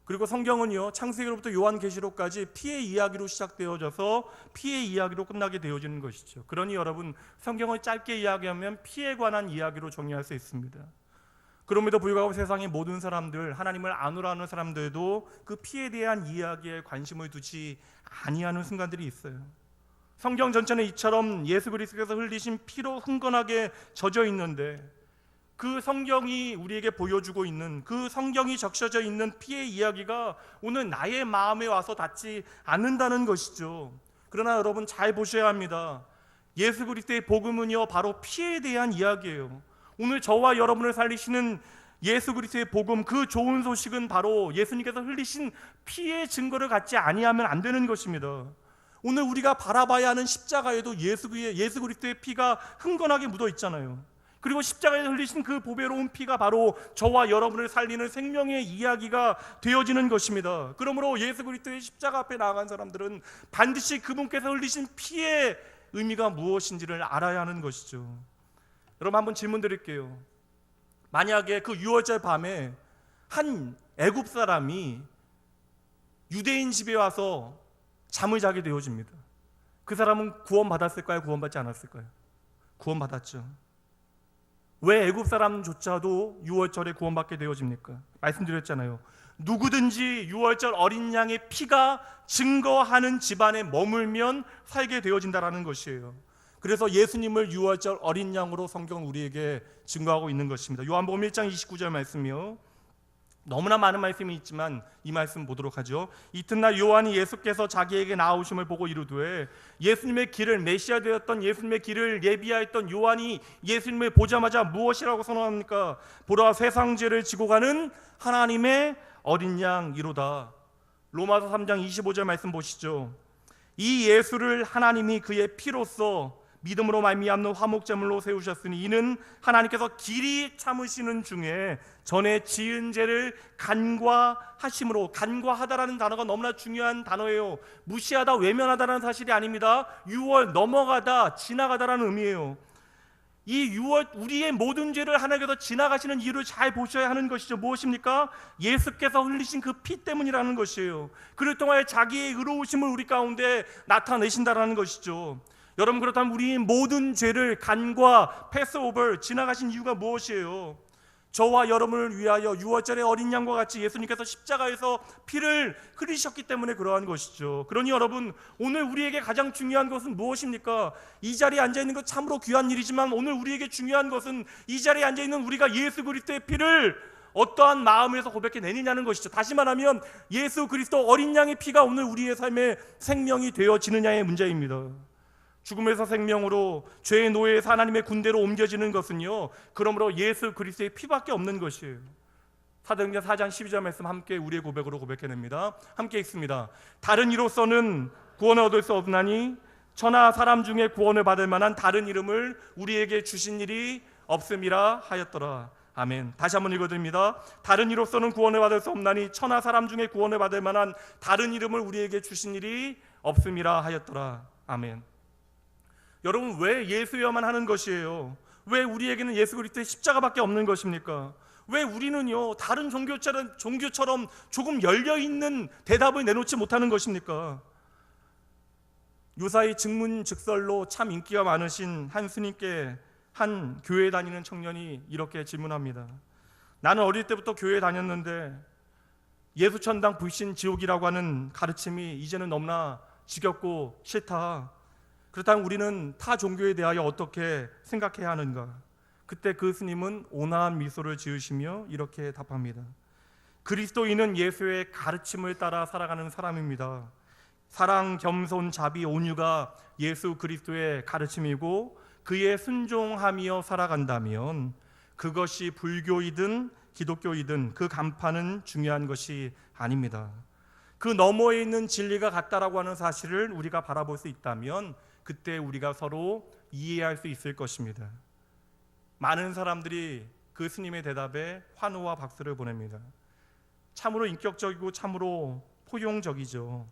그리고 성경은요 창세기로부터 요한계시록까지 피의 이야기로 시작되어져서 피의 이야기로 끝나게 되어지는 것이죠. 그러니 여러분, 성경을 짧게 이야기하면 피에 관한 이야기로 정의할 수 있습니다. 그럼에도 불구하고 세상의 모든 사람들, 하나님을 안으라는 사람들도 그 피에 대한 이야기에 관심을 두지 아니하는 순간들이 있어요. 성경 전체는 이처럼 예수 그리스도께서 흘리신 피로 흥건하게 젖어 있는데, 그 성경이 우리에게 보여주고 있는, 그 성경이 적셔져 있는 피의 이야기가 오늘 나의 마음에 와서 닿지 않는다는 것이죠. 그러나 여러분 잘 보셔야 합니다. 예수 그리스도의 복음은요 바로 피에 대한 이야기예요. 오늘 저와 여러분을 살리시는 예수 그리스도의 복음, 그 좋은 소식은 바로 예수님께서 흘리신 피의 증거를 갖지 아니하면 안 되는 것입니다. 오늘 우리가 바라봐야 하는 십자가에도 예수 그리스도의 피가 흥건하게 묻어 있잖아요. 그리고 십자가에 흘리신 그 보배로운 피가 바로 저와 여러분을 살리는 생명의 이야기가 되어지는 것입니다. 그러므로 예수 그리스도의 십자가 앞에 나아간 사람들은 반드시 그분께서 흘리신 피의 의미가 무엇인지를 알아야 하는 것이죠. 여러분, 한번 질문 드릴게요. 만약에 그 6월절 밤에 한 애굽 사람이 유대인 집에 와서 잠을 자게 되어집니다. 그 사람은 구원받았을까요? 구원받지 않았을까요? 구원받았죠. 왜 애굽 사람조차도 6월절에 구원받게 되어집니까? 말씀드렸잖아요. 누구든지 6월절 어린 양의 피가 증거하는 집안에 머물면 살게 되어진다라는 것이에요. 그래서 예수님을 6월절 어린 양으로 성경은 우리에게 증거하고 있는 것입니다. 요한복음 1장 29절 말씀이요. 너무나 많은 말씀이 있지만 이 말씀 보도록 하죠. 이튿날 요한이 예수께서 자기에게 나오심을 보고 이르되, 예수님의 길을, 메시아 되었던 예수님의 길을 예비하였던 요한이 예수님을 보자마자 무엇이라고 선언합니까? 보라, 세상 죄를 지고 가는 하나님의 어린 양이로다. 로마서 3장 25절 말씀 보시죠. 이 예수를 하나님이 그의 피로써 믿음으로 말미암는 화목제물로 세우셨으니 이는 하나님께서 길이 참으시는 중에 전에 지은 죄를 간과하심으로, 간과하다라는 단어가 너무나 중요한 단어예요. 무시하다, 외면하다라는 사실이 아닙니다. 6월 넘어가다, 지나가다라는 의미예요. 이 6월 우리의 모든 죄를 하나님께서 지나가시는 이유를 잘 보셔야 하는 것이죠. 무엇입니까? 예수께서 흘리신 그 피 때문이라는 것이에요. 그를 통하여 자기의 의로우심을 우리 가운데 나타내신다라는 것이죠. 여러분, 그렇다면 우리의 모든 죄를 간과 패스오버, 지나가신 이유가 무엇이에요? 저와 여러분을 위하여 6월절의 어린 양과 같이 예수님께서 십자가에서 피를 흘리셨기 때문에 그러한 것이죠. 그러니 여러분, 오늘 우리에게 가장 중요한 것은 무엇입니까? 이 자리에 앉아있는 것 참으로 귀한 일이지만 오늘 우리에게 중요한 것은 이 자리에 앉아있는 우리가 예수 그리스도의 피를 어떠한 마음에서 고백해내느냐는 것이죠. 다시 말하면 예수 그리스도 어린 양의 피가 오늘 우리의 삶의 생명이 되어지느냐의 문제입니다. 죽음에서 생명으로, 죄의 노예에서 하나님의 군대로 옮겨지는 것은요, 그러므로 예수 그리스도의 피밖에 없는 것이에요. 사도행전 4장 12절 말씀 함께 우리의 고백으로 고백해냅니다. 함께 읽습니다. 다른 이로서는 구원을 얻을 수 없나니 천하 사람 중에 구원을 받을 만한 다른 이름을 우리에게 주신 일이 없음이라 하였더라. 아멘. 다시 한번 읽어드립니다. 다른 이로서는 구원을 받을 수 없나니 천하 사람 중에 구원을 받을 만한 다른 이름을 우리에게 주신 일이 없음이라 하였더라. 아멘. 여러분, 왜 예수여만 하는 것이에요? 왜 우리에게는 예수 그리스도의 십자가밖에 없는 것입니까? 왜 우리는요 다른 종교처럼 조금 열려있는 대답을 내놓지 못하는 것입니까? 유사히 증문즉설로 참 인기가 많으신 한 스님께 한 교회 다니는 청년이 이렇게 질문합니다. 나는 어릴 때부터 교회 다녔는데 예수천당 불신 지옥이라고 하는 가르침이 이제는 너무나 지겹고 싫다. 그렇다면 우리는 타 종교에 대하여 어떻게 생각해야 하는가? 그때 그 스님은 온화한 미소를 지으시며 이렇게 답합니다. 그리스도인은 예수의 가르침을 따라 살아가는 사람입니다. 사랑, 겸손, 자비, 온유가 예수 그리스도의 가르침이고 그에 순종하며 살아간다면 그것이 불교이든 기독교이든 그 간판은 중요한 것이 아닙니다. 그 너머에 있는 진리가 같다라고 하는 사실을 우리가 바라볼 수 있다면 그때 우리가 서로 이해할 수 있을 것입니다. 많은 사람들이 그 스님의 대답에 환호와 박수를 보냅니다. 참으로 인격적이고 참으로 포용적이죠.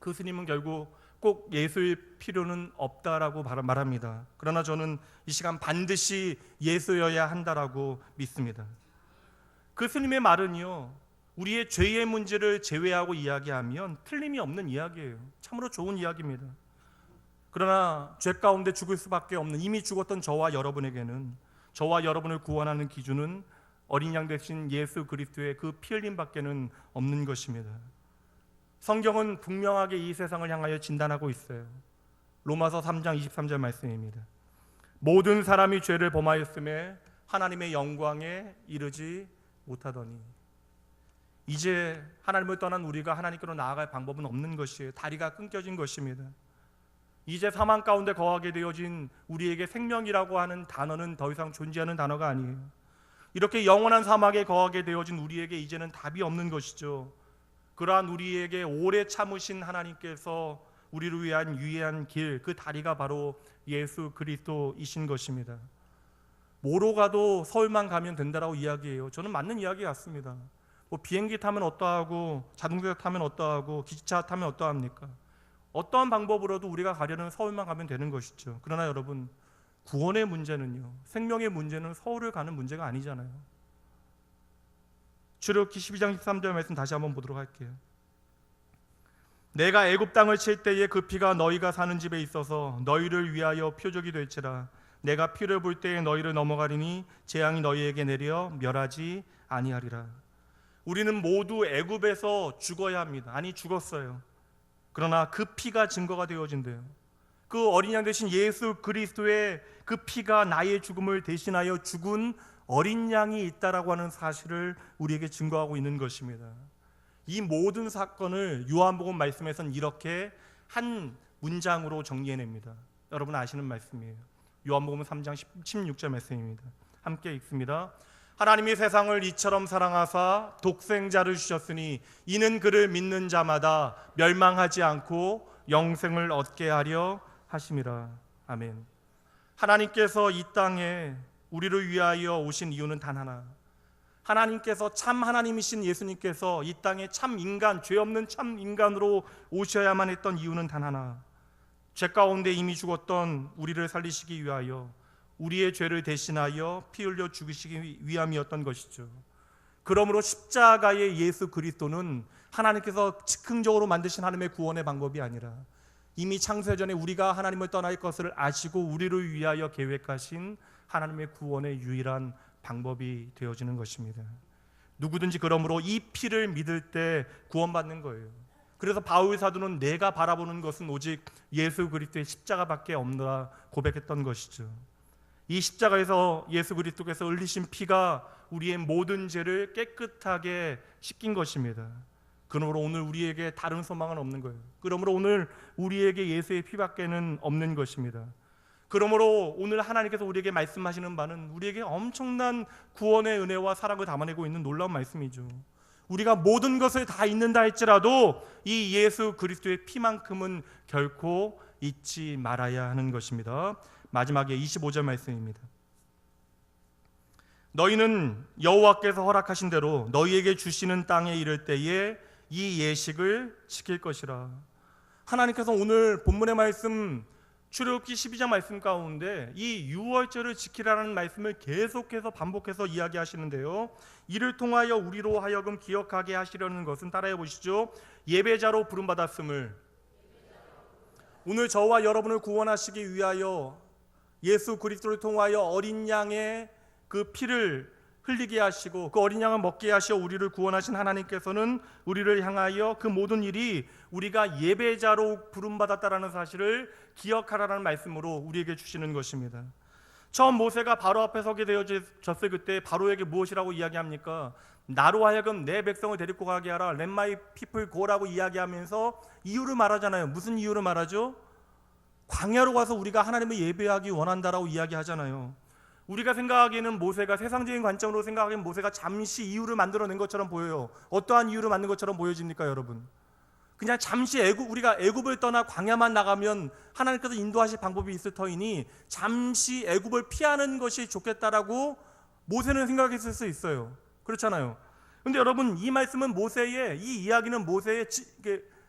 그 스님은 결국 꼭 예수일 필요는 없다라고 말합니다. 그러나 저는 이 시간 반드시 예수여야 한다라고 믿습니다. 그 스님의 말은요, 우리의 죄의 문제를 제외하고 이야기하면 틀림이 없는 이야기예요. 참으로 좋은 이야기입니다. 그러나 죄 가운데 죽을 수밖에 없는 이미 죽었던 저와 여러분에게는, 저와 여러분을 구원하는 기준은 어린 양 대신 예수 그리스도의 그 피 흘림밖에는 없는 것입니다. 성경은 분명하게 이 세상을 향하여 진단하고 있어요. 로마서 3장 23절 말씀입니다. 모든 사람이 죄를 범하였음에 하나님의 영광에 이르지 못하더니. 이제 하나님을 떠난 우리가 하나님께로 나아갈 방법은 없는 것이에요. 다리가 끊겨진 것입니다. 이제 사망 가운데 거하게 되어진 우리에게 생명이라고 하는 단어는 더 이상 존재하는 단어가 아니에요. 이렇게 영원한 사막에 거하게 되어진 우리에게 이제는 답이 없는 것이죠. 그러한 우리에게 오래 참으신 하나님께서 우리를 위한 유일한 길, 그 다리가 바로 예수 그리스도이신 것입니다. 뭐로 가도 서울만 가면 된다라고 이야기해요. 저는 맞는 이야기 같습니다. 비행기 타면 어떠하고 자동차 타면 어떠하고 기차 타면 어떠합니까? 어떠한 방법으로도 우리가 가려는 서울만 가면 되는 것이죠. 그러나 여러분, 구원의 문제는요, 생명의 문제는 서울을 가는 문제가 아니잖아요. 출애굽기 12장 13절 말씀 다시 한번 보도록 할게요. 내가 애굽 땅을 칠 때에 그 피가 너희가 사는 집에 있어서 너희를 위하여 표적이 될지라. 내가 피를 볼 때에 너희를 넘어가리니 재앙이 너희에게 내려 멸하지 아니하리라. 우리는 모두 애굽에서 죽어야 합니다. 아니, 죽었어요. 그러나 그 피가 증거가 되어진대요. 그 어린 양 대신 예수 그리스도의 그 피가 나의 죽음을 대신하여 죽은 어린 양이 있다라고 하는 사실을 우리에게 증거하고 있는 것입니다. 이 모든 사건을 요한복음 말씀에서는 이렇게 한 문장으로 정리해냅니다. 여러분 아시는 말씀이에요. 요한복음 3장 16절 말씀입니다. 함께 읽습니다. 하나님이 세상을 이처럼 사랑하사 독생자를 주셨으니 이는 그를 믿는 자마다 멸망하지 않고 영생을 얻게 하려 하심이라. 아멘. 하나님께서 이 땅에 우리를 위하여 오신 이유는 단 하나. 하나님께서 참 하나님이신 예수님께서 이 땅에 참 인간, 죄 없는 참 인간으로 오셔야만 했던 이유는 단 하나. 죄 가운데 이미 죽었던 우리를 살리시기 위하여, 우리의 죄를 대신하여 피 흘려 죽으시기 위함이었던 것이죠. 그러므로 십자가의 예수 그리스도는 하나님께서 즉흥적으로 만드신 하나님의 구원의 방법이 아니라 이미 창세 전에 우리가 하나님을 떠날 것을 아시고 우리를 위하여 계획하신 하나님의 구원의 유일한 방법이 되어지는 것입니다. 누구든지 그러므로 이 피를 믿을 때 구원받는 거예요. 그래서 바울 사도는 내가 바라보는 것은 오직 예수 그리스도의 십자가밖에 없노라 고백했던 것이죠. 이 십자가에서 예수 그리스도께서 흘리신 피가 우리의 모든 죄를 깨끗하게 씻긴 것입니다. 그러므로 오늘 우리에게 다른 소망은 없는 거예요. 그러므로 오늘 우리에게 예수의 피밖에는 없는 것입니다. 그러므로 오늘 하나님께서 우리에게 말씀하시는 바는 우리에게 엄청난 구원의 은혜와 사랑을 담아내고 있는 놀라운 말씀이죠. 우리가 모든 것을 다 잊는다 할지라도 이 예수 그리스도의 피만큼은 결코 잊지 말아야 하는 것입니다. 마지막에 25절 말씀입니다. 너희는 여호와께서 허락하신 대로 너희에게 주시는 땅에 이를 때에 이 예식을 지킬 것이라. 하나님께서 오늘 본문의 말씀 출애굽기 12장 말씀 가운데 이 유월절을 지키라는 말씀을 계속해서 반복해서 이야기하시는데요, 이를 통하여 우리로 하여금 기억하게 하시려는 것은, 따라해 보시죠. 예배자로 부름받았음을, 오늘 저와 여러분을 구원하시기 위하여 예수 그리스도를 통하여 어린 양의 그 피를 흘리게 하시고 그 어린 양을 먹게 하시어 우리를 구원하신 하나님께서는 우리를 향하여 그 모든 일이 우리가 예배자로 부름받았다라는 사실을 기억하라는 말씀으로 우리에게 주시는 것입니다. 처음 모세가 바로 앞에 서게 되어졌을 그때 바로에게 무엇이라고 이야기합니까? 나로 하여금 내 백성을 데리고 가게 하라. Let my people go라고 이야기하면서 이유를 말하잖아요. 무슨 이유를 말하죠? 광야로 가서 우리가 하나님을 예배하기 원한다라고 이야기하잖아요. 우리가 생각하기에는 모세가, 세상적인 관점으로 생각하기에는 모세가 잠시 이유를 만들어낸 것처럼 보여요. 어떠한 이유를 만든 것처럼 보여집니까, 여러분? 그냥 잠시 우리가 애굽을 떠나 광야만 나가면 하나님께서 인도하실 방법이 있을 터이니 잠시 애굽을 피하는 것이 좋겠다라고 모세는 생각했을 수 있어요. 그렇잖아요. 근데 여러분, 이 말씀은 이 이야기는 모세의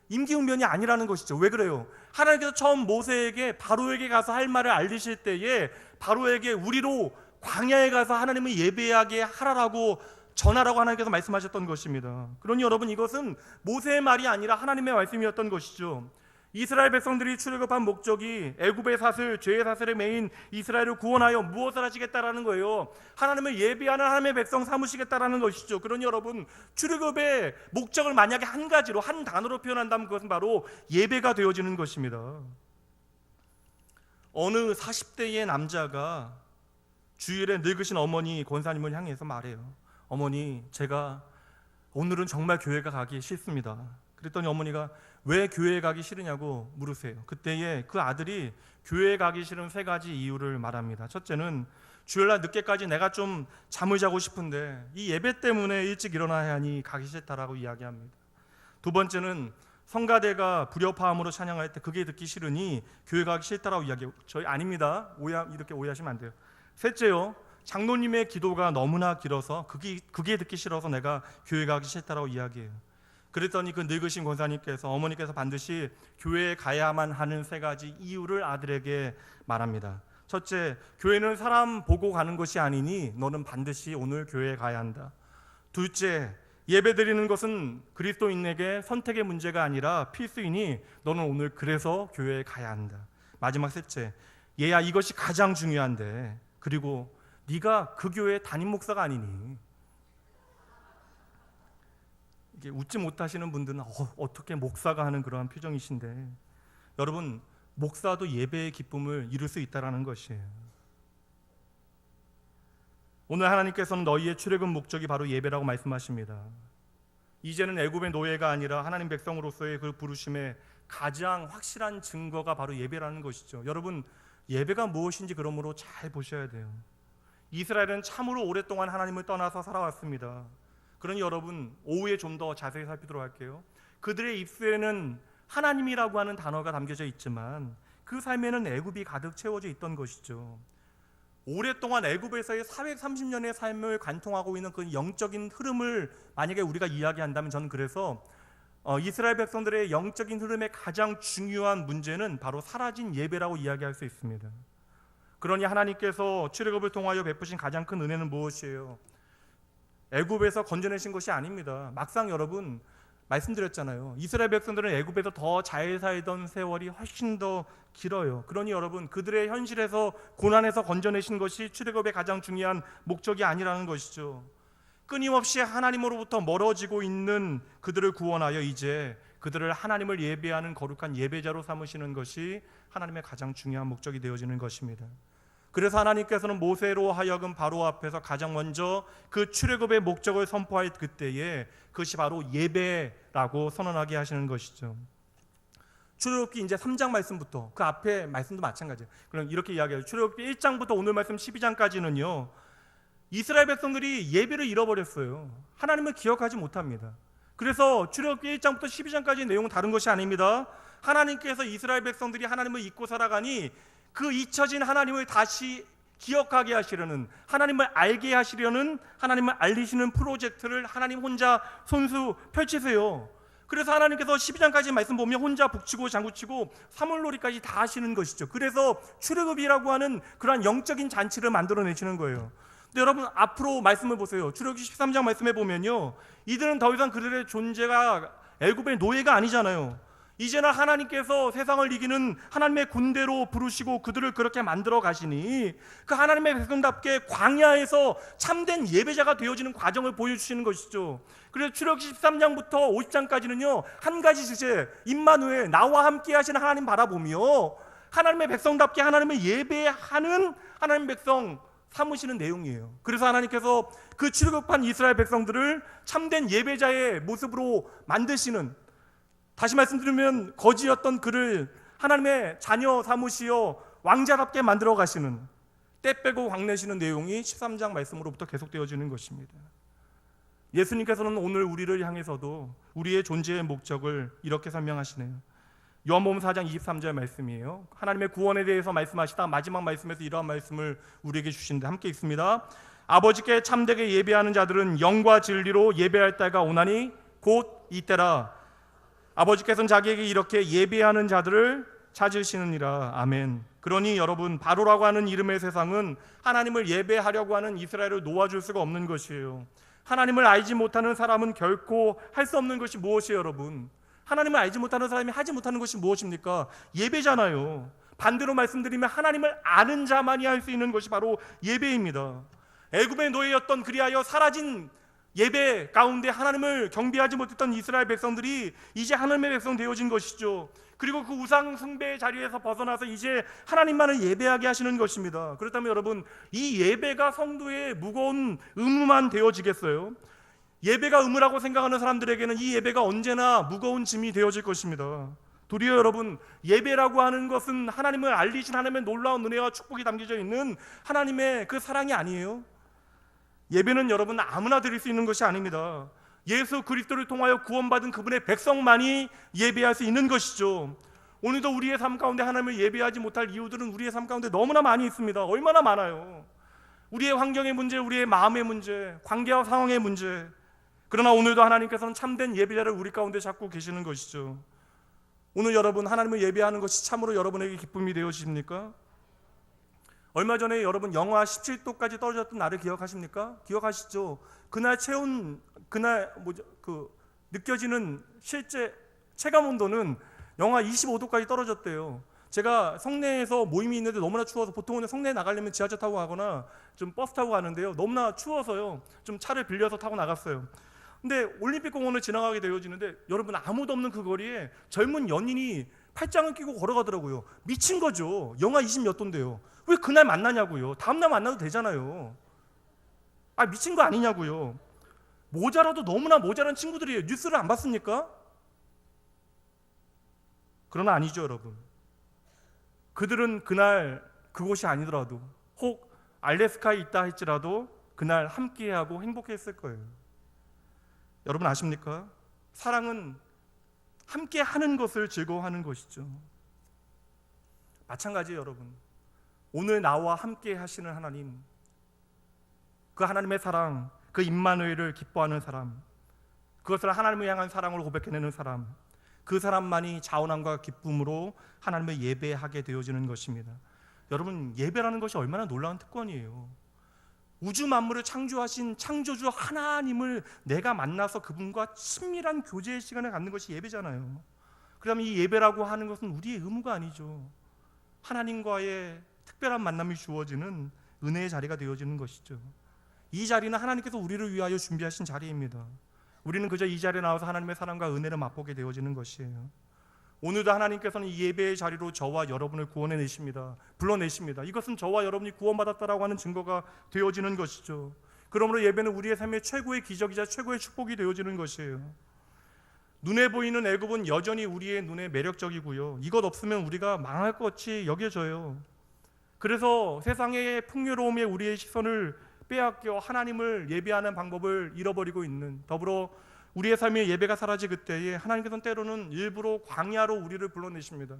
임기응변이 아니라는 것이죠. 왜 그래요? 하나님께서 처음 모세에게 바로에게 가서 할 말을 알리실 때에 바로에게 우리로 광야에 가서 하나님을 예배하게 하라라고 전하라고 하나님께서 말씀하셨던 것입니다. 그러니 여러분, 이것은 모세의 말이 아니라 하나님의 말씀이었던 것이죠. 이스라엘 백성들이 출애굽한 목적이 애굽의 사슬, 죄의 사슬에 매인 이스라엘을 구원하여 무엇을 하시겠다라는 거예요? 하나님을 예배하는 하나님의 백성 삼으시겠다라는 것이죠. 그러니 여러분, 출애굽의 목적을 만약에 한 가지로, 한 단어로 표현한다면 그것은 바로 예배가 되어지는 것입니다. 어느 40대의 남자가 주일에 늙으신 어머니 권사님을 향해서 말해요. 어머니, 제가 오늘은 정말 교회가 가기 싫습니다. 그랬더니 어머니가 왜 교회에 가기 싫으냐고 물으세요. 그때에 그 아들이 교회에 가기 싫은 3가지 이유를 말합니다. 첫째는 주일날 늦게까지 내가 좀 잠을 자고 싶은데 이 예배 때문에 일찍 일어나야 하니 가기 싫다라고 이야기합니다. 두 번째는 성가대가 불협화음으로 찬양할 때 그게 듣기 싫으니 교회 가기 싫다라고 이야기해요. 저희 아닙니다. 이렇게 오해하시면 안 돼요. 셋째요, 장로님의 기도가 너무나 길어서 그게 듣기 싫어서 내가 교회 가기 싫다라고 이야기해요. 그랬더니 그 늙으신 권사님께서, 어머니께서 반드시 교회에 가야만 하는 3가지 이유를 아들에게 말합니다. 첫째, 교회는 사람 보고 가는 것이 아니니 너는 반드시 오늘 교회에 가야 한다. 둘째, 예배 드리는 것은 그리스도인에게 선택의 문제가 아니라 필수이니 너는 오늘 그래서 교회에 가야 한다. 마지막 셋째, 얘야, 이것이 가장 중요한데, 그리고 네가 그 교회의 담임 목사가 아니니. 이게 웃지 못하시는 분들은 어떻게 목사가 하는 그러한 표정이신데, 여러분, 목사도 예배의 기쁨을 이룰 수 있다라는 것이에요. 오늘 하나님께서는 너희의 출애굽 목적이 바로 예배라고 말씀하십니다. 이제는 애굽의 노예가 아니라 하나님 백성으로서의 그 부르심의 가장 확실한 증거가 바로 예배라는 것이죠. 여러분, 예배가 무엇인지 그러므로 잘 보셔야 돼요. 이스라엘은 참으로 오랫동안 하나님을 떠나서 살아왔습니다. 그러니 여러분, 오후에 좀 더 자세히 살피도록 할게요. 그들의 입술에는 하나님이라고 하는 단어가 담겨져 있지만 그 삶에는 애굽이 가득 채워져 있던 것이죠. 오랫동안 애굽에서의 430년의 삶을 관통하고 있는 그 영적인 흐름을 만약에 우리가 이야기한다면, 저는 그래서 이스라엘 백성들의 영적인 흐름의 가장 중요한 문제는 바로 사라진 예배라고 이야기할 수 있습니다. 그러니 하나님께서 출애굽을 통하여 베푸신 가장 큰 은혜는 무엇이에요? 애굽에서 건져내신 것이 아닙니다. 막상 여러분, 말씀드렸잖아요. 이스라엘 백성들은 애굽에서 더 잘 살던 세월이 훨씬 더 길어요. 그러니 여러분, 그들의 현실에서, 고난에서 건져내신 것이 출애굽의 가장 중요한 목적이 아니라는 것이죠. 끊임없이 하나님으로부터 멀어지고 있는 그들을 구원하여 이제 그들을 하나님을 예배하는 거룩한 예배자로 삼으시는 것이 하나님의 가장 중요한 목적이 되어지는 것입니다. 그래서 하나님께서는 모세로 하여금 바로 앞에서 가장 먼저 그 출애굽의 목적을 선포할 그때에 그것이 바로 예배라고 선언하게 하시는 것이죠. 출애굽기 이제 3장 말씀부터, 그 앞에 말씀도 마찬가지예요. 그럼 이렇게 이야기해요. 출애굽기 1장부터 오늘 말씀 12장까지는요, 이스라엘 백성들이 예배를 잃어버렸어요. 하나님을 기억하지 못합니다. 그래서 출애굽기 1장부터 12장까지 내용은 다른 것이 아닙니다. 하나님께서 이스라엘 백성들이 하나님을 잊고 살아가니 그 잊혀진 하나님을 다시 기억하게 하시려는, 하나님을 알게 하시려는, 하나님을 알리시는 프로젝트를 하나님 혼자 손수 펼치세요. 그래서 하나님께서 12장까지 말씀 보면 혼자 북치고 장구치고 사물놀이까지 다 하시는 것이죠. 그래서 출애굽이라고 하는 그러한 영적인 잔치를 만들어내시는 거예요. 근데 여러분, 앞으로 말씀을 보세요. 출애굽기 13장 말씀에 보면요, 이들은 더 이상 그들의 존재가 애굽의 노예가 아니잖아요. 이제는 하나님께서 세상을 이기는 하나님의 군대로 부르시고 그들을 그렇게 만들어 가시니 그 하나님의 백성답게 광야에서 참된 예배자가 되어지는 과정을 보여주시는 것이죠. 그래서 출애굽기 13장부터 50장까지는요 한 가지 주제, 임마누엘, 나와 함께 하시는 하나님 바라보며 하나님의 백성답게 하나님을 예배하는 하나님 백성 삼으시는 내용이에요. 그래서 하나님께서 그 출애굽한 이스라엘 백성들을 참된 예배자의 모습으로 만드시는, 다시 말씀드리면 거지였던 그를 하나님의 자녀 삼으시어 왕자답게 만들어 가시는, 때 빼고 광내시는 내용이 13장 말씀으로부터 계속되어지는 것입니다. 예수님께서는 오늘 우리를 향해서도 우리의 존재의 목적을 이렇게 설명하시네요. 요한복음 4장 23절 말씀이에요. 하나님의 구원에 대해서 말씀하시다 마지막 말씀에서 이러한 말씀을 우리에게 주시는데 함께 읽습니다. 아버지께 참되게 예배하는 자들은 영과 진리로 예배할 때가 오나니 곧 이때라. 아버지께서는 자기에게 이렇게 예배하는 자들을 찾으시느니라. 아멘. 그러니 여러분, 바로라고 하는 이름의 세상은 하나님을 예배하려고 하는 이스라엘을 놓아줄 수가 없는 것이에요. 하나님을 알지 못하는 사람은 결코 할 수 없는 것이 무엇이에요, 여러분? 하나님을 알지 못하는 사람이 하지 못하는 것이 무엇입니까? 예배잖아요. 반대로 말씀드리면 하나님을 아는 자만이 할 수 있는 것이 바로 예배입니다. 애굽의 노예였던, 그리하여 사라진 예배 가운데 하나님을 경배하지 못했던 이스라엘 백성들이 이제 하나님의 백성 되어진 것이죠. 그리고 그 우상 숭배의 자리에서 벗어나서 이제 하나님만을 예배하게 하시는 것입니다. 그렇다면 여러분, 이 예배가 성도의 무거운 의무만 되어지겠어요? 예배가 의무라고 생각하는 사람들에게는 이 예배가 언제나 무거운 짐이 되어질 것입니다. 도리어 여러분, 예배라고 하는 것은 하나님을 알리신 하나님의 놀라운 은혜와 축복이 담겨져 있는 하나님의 그 사랑이 아니에요. 예배는 여러분 아무나 드릴 수 있는 것이 아닙니다. 예수 그리스도를 통하여 구원받은 그분의 백성만이 예배할 수 있는 것이죠. 오늘도 우리의 삶 가운데 하나님을 예배하지 못할 이유들은 우리의 삶 가운데 너무나 많이 있습니다. 얼마나 많아요. 우리의 환경의 문제, 우리의 마음의 문제, 관계와 상황의 문제. 그러나 오늘도 하나님께서는 참된 예배자를 우리 가운데 찾고 계시는 것이죠. 오늘 여러분, 하나님을 예배하는 것이 참으로 여러분에게 기쁨이 되어지십니까? 얼마 전에 여러분 영하 17도까지 떨어졌던 날을 기억하십니까? 기억하시죠? 그날 느껴지는 실제 체감 온도는 영하 25도까지 떨어졌대요. 제가 성내에서 모임이 있는데 너무나 추워서, 보통은 성내에 나가려면 지하철 타고 가거나 좀 버스 타고 가는데요, 너무나 추워서요 좀 차를 빌려서 타고 나갔어요. 근데 올림픽공원을 지나가게 되어지는데 여러분, 아무도 없는 그 거리에 젊은 연인이 팔짱을 끼고 걸어가더라고요. 미친 거죠. 영하 20 몇 도인데요. 왜 그날 만나냐고요. 다음날 만나도 되잖아요. 미친 거 아니냐고요. 모자라도 너무나 모자란 친구들이에요. 뉴스를 안 봤습니까? 그러나 아니죠, 여러분. 그들은 그날 그곳이 아니더라도, 혹 알래스카에 있다 할지라도 그날 함께하고 행복했을 거예요. 여러분 아십니까? 사랑은 함께하는 것을 즐거워하는 것이죠. 마찬가지예요, 여러분. 오늘 나와 함께 하시는 하나님, 그 하나님의 사랑, 그 임마누엘을 기뻐하는 사람, 그것을 하나님을 향한 사랑으로 고백해내는 사람, 그 사람만이 자원함과 기쁨으로 하나님을 예배하게 되어지는 것입니다. 여러분, 예배라는 것이 얼마나 놀라운 특권이에요. 우주 만물을 창조하신 창조주 하나님을 내가 만나서 그분과 친밀한 교제의 시간을 갖는 것이 예배잖아요. 그러면 이 예배라고 하는 것은 우리의 의무가 아니죠. 하나님과의 특별한 만남이 주어지는 은혜의 자리가 되어지는 것이죠. 이 자리는 하나님께서 우리를 위하여 준비하신 자리입니다. 우리는 그저 이 자리에 나와서 하나님의 사랑과 은혜를 맛보게 되어지는 것이에요. 오늘도 하나님께서는 이 예배의 자리로 저와 여러분을 구원해내십니다. 불러내십니다. 이것은 저와 여러분이 구원받았다라고 하는 증거가 되어지는 것이죠. 그러므로 예배는 우리의 삶의 최고의 기적이자 최고의 축복이 되어지는 것이에요. 눈에 보이는 애굽은 여전히 우리의 눈에 매력적이고요, 이것 없으면 우리가 망할 것 같이 여겨져요. 그래서 세상의 풍요로움에 우리의 시선을 빼앗겨 하나님을 예배하는 방법을 잃어버리고 있는, 더불어 우리의 삶의 예배가 사라질 그때에 하나님께서는 때로는 일부러 광야로 우리를 불러내십니다.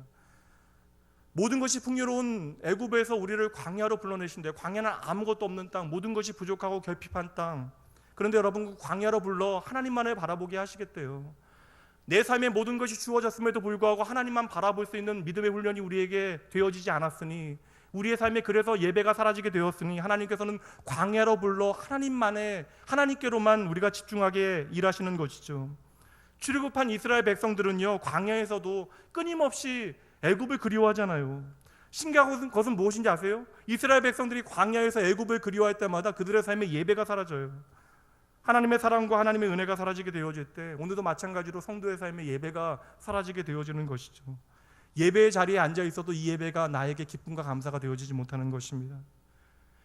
모든 것이 풍요로운 애굽에서 우리를 광야로 불러내신대요. 광야는 아무것도 없는 땅, 모든 것이 부족하고 결핍한 땅. 그런데 여러분, 그 광야로 불러 하나님만을 바라보게 하시겠대요. 내 삶의 모든 것이 주어졌음에도 불구하고 하나님만 바라볼 수 있는 믿음의 훈련이 우리에게 되어지지 않았으니, 우리의 삶에 그래서 예배가 사라지게 되었으니 하나님께서는 광야로 불러 하나님께로만 우리가 집중하게 일하시는 것이죠. 출애굽한 이스라엘 백성들은요, 광야에서도 끊임없이 애굽을 그리워하잖아요. 신기한 것은 무엇인지 아세요? 이스라엘 백성들이 광야에서 애굽을 그리워할 때마다 그들의 삶에 예배가 사라져요. 하나님의 사랑과 하나님의 은혜가 사라지게 되어질 때 오늘도 마찬가지로 성도의 삶에 예배가 사라지게 되어지는 것이죠. 예배의 자리에 앉아 있어도 이 예배가 나에게 기쁨과 감사가 되어지지 못하는 것입니다.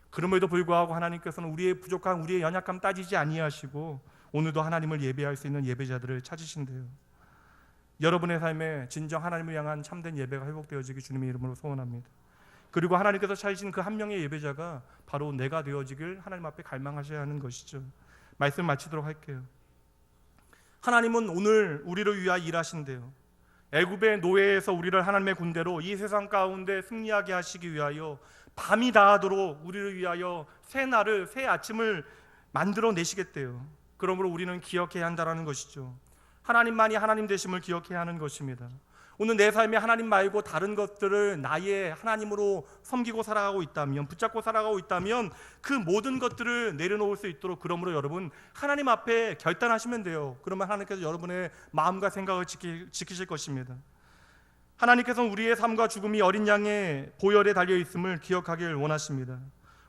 그럼에도 불구하고 하나님께서는 우리의 부족한, 우리의 연약함 따지지 아니하시고 오늘도 하나님을 예배할 수 있는 예배자들을 찾으신대요. 여러분의 삶에 진정 하나님을 향한 참된 예배가 회복되어지기 주님의 이름으로 소원합니다. 그리고 하나님께서 찾으신 그 한 명의 예배자가 바로 내가 되어지길 하나님 앞에 갈망하셔야 하는 것이죠. 말씀 마치도록 할게요. 하나님은 오늘 우리를 위하여 일하신대요. 애굽의 노예에서 우리를 하나님의 군대로 이 세상 가운데 승리하게 하시기 위하여 밤이 다하도록 우리를 위하여 새 날을, 새 아침을 만들어 내시겠대요. 그러므로 우리는 기억해야 한다는 것이죠. 하나님만이 하나님 되심을 기억해야 하는 것입니다. 오늘 내 삶에 하나님 말고 다른 것들을 나의 하나님으로 섬기고 살아가고 있다면, 붙잡고 살아가고 있다면 그 모든 것들을 내려놓을 수 있도록, 그러므로 여러분 하나님 앞에 결단하시면 돼요. 그러면 하나님께서 여러분의 마음과 생각을 지키실 것입니다. 하나님께서는 우리의 삶과 죽음이 어린 양의 보혈에 달려있음을 기억하길 원하십니다.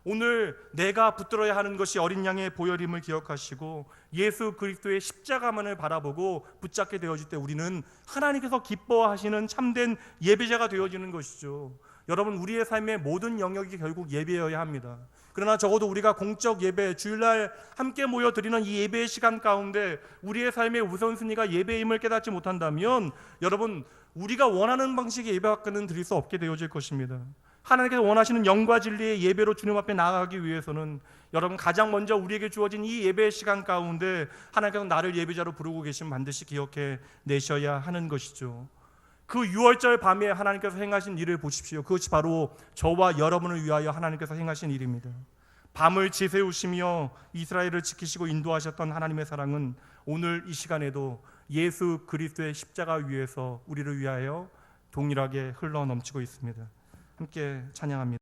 오늘 내가 붙들어야 하는 것이 어린 양의 보혈임을 기억하시고 예수 그리스도의 십자가만을 바라보고 붙잡게 되어질 때 우리는 하나님께서 기뻐하시는 참된 예배자가 되어지는 것이죠. 여러분, 우리의 삶의 모든 영역이 결국 예배여야 합니다. 그러나 적어도 우리가 공적 예배, 주일날 함께 모여 드리는 이 예배의 시간 가운데 우리의 삶의 우선순위가 예배임을 깨닫지 못한다면 여러분, 우리가 원하는 방식의 예배밖에는 드릴 수 없게 되어질 것입니다. 하나님께서 원하시는 영과 진리의 예배로 주님 앞에 나아가기 위해서는 여러분 가장 먼저 우리에게 주어진 이 예배의 시간 가운데 하나님께서 나를 예배자로 부르고 계시면 반드시 기억해 내셔야 하는 것이죠. 그 6월절 밤에 하나님께서 행하신 일을 보십시오. 그것이 바로 저와 여러분을 위하여 하나님께서 행하신 일입니다. 밤을 지새우시며 이스라엘을 지키시고 인도하셨던 하나님의 사랑은 오늘 이 시간에도 예수 그리스도의 십자가 위에서 우리를 위하여 동일하게 흘러 넘치고 있습니다. 함께 찬양합니다.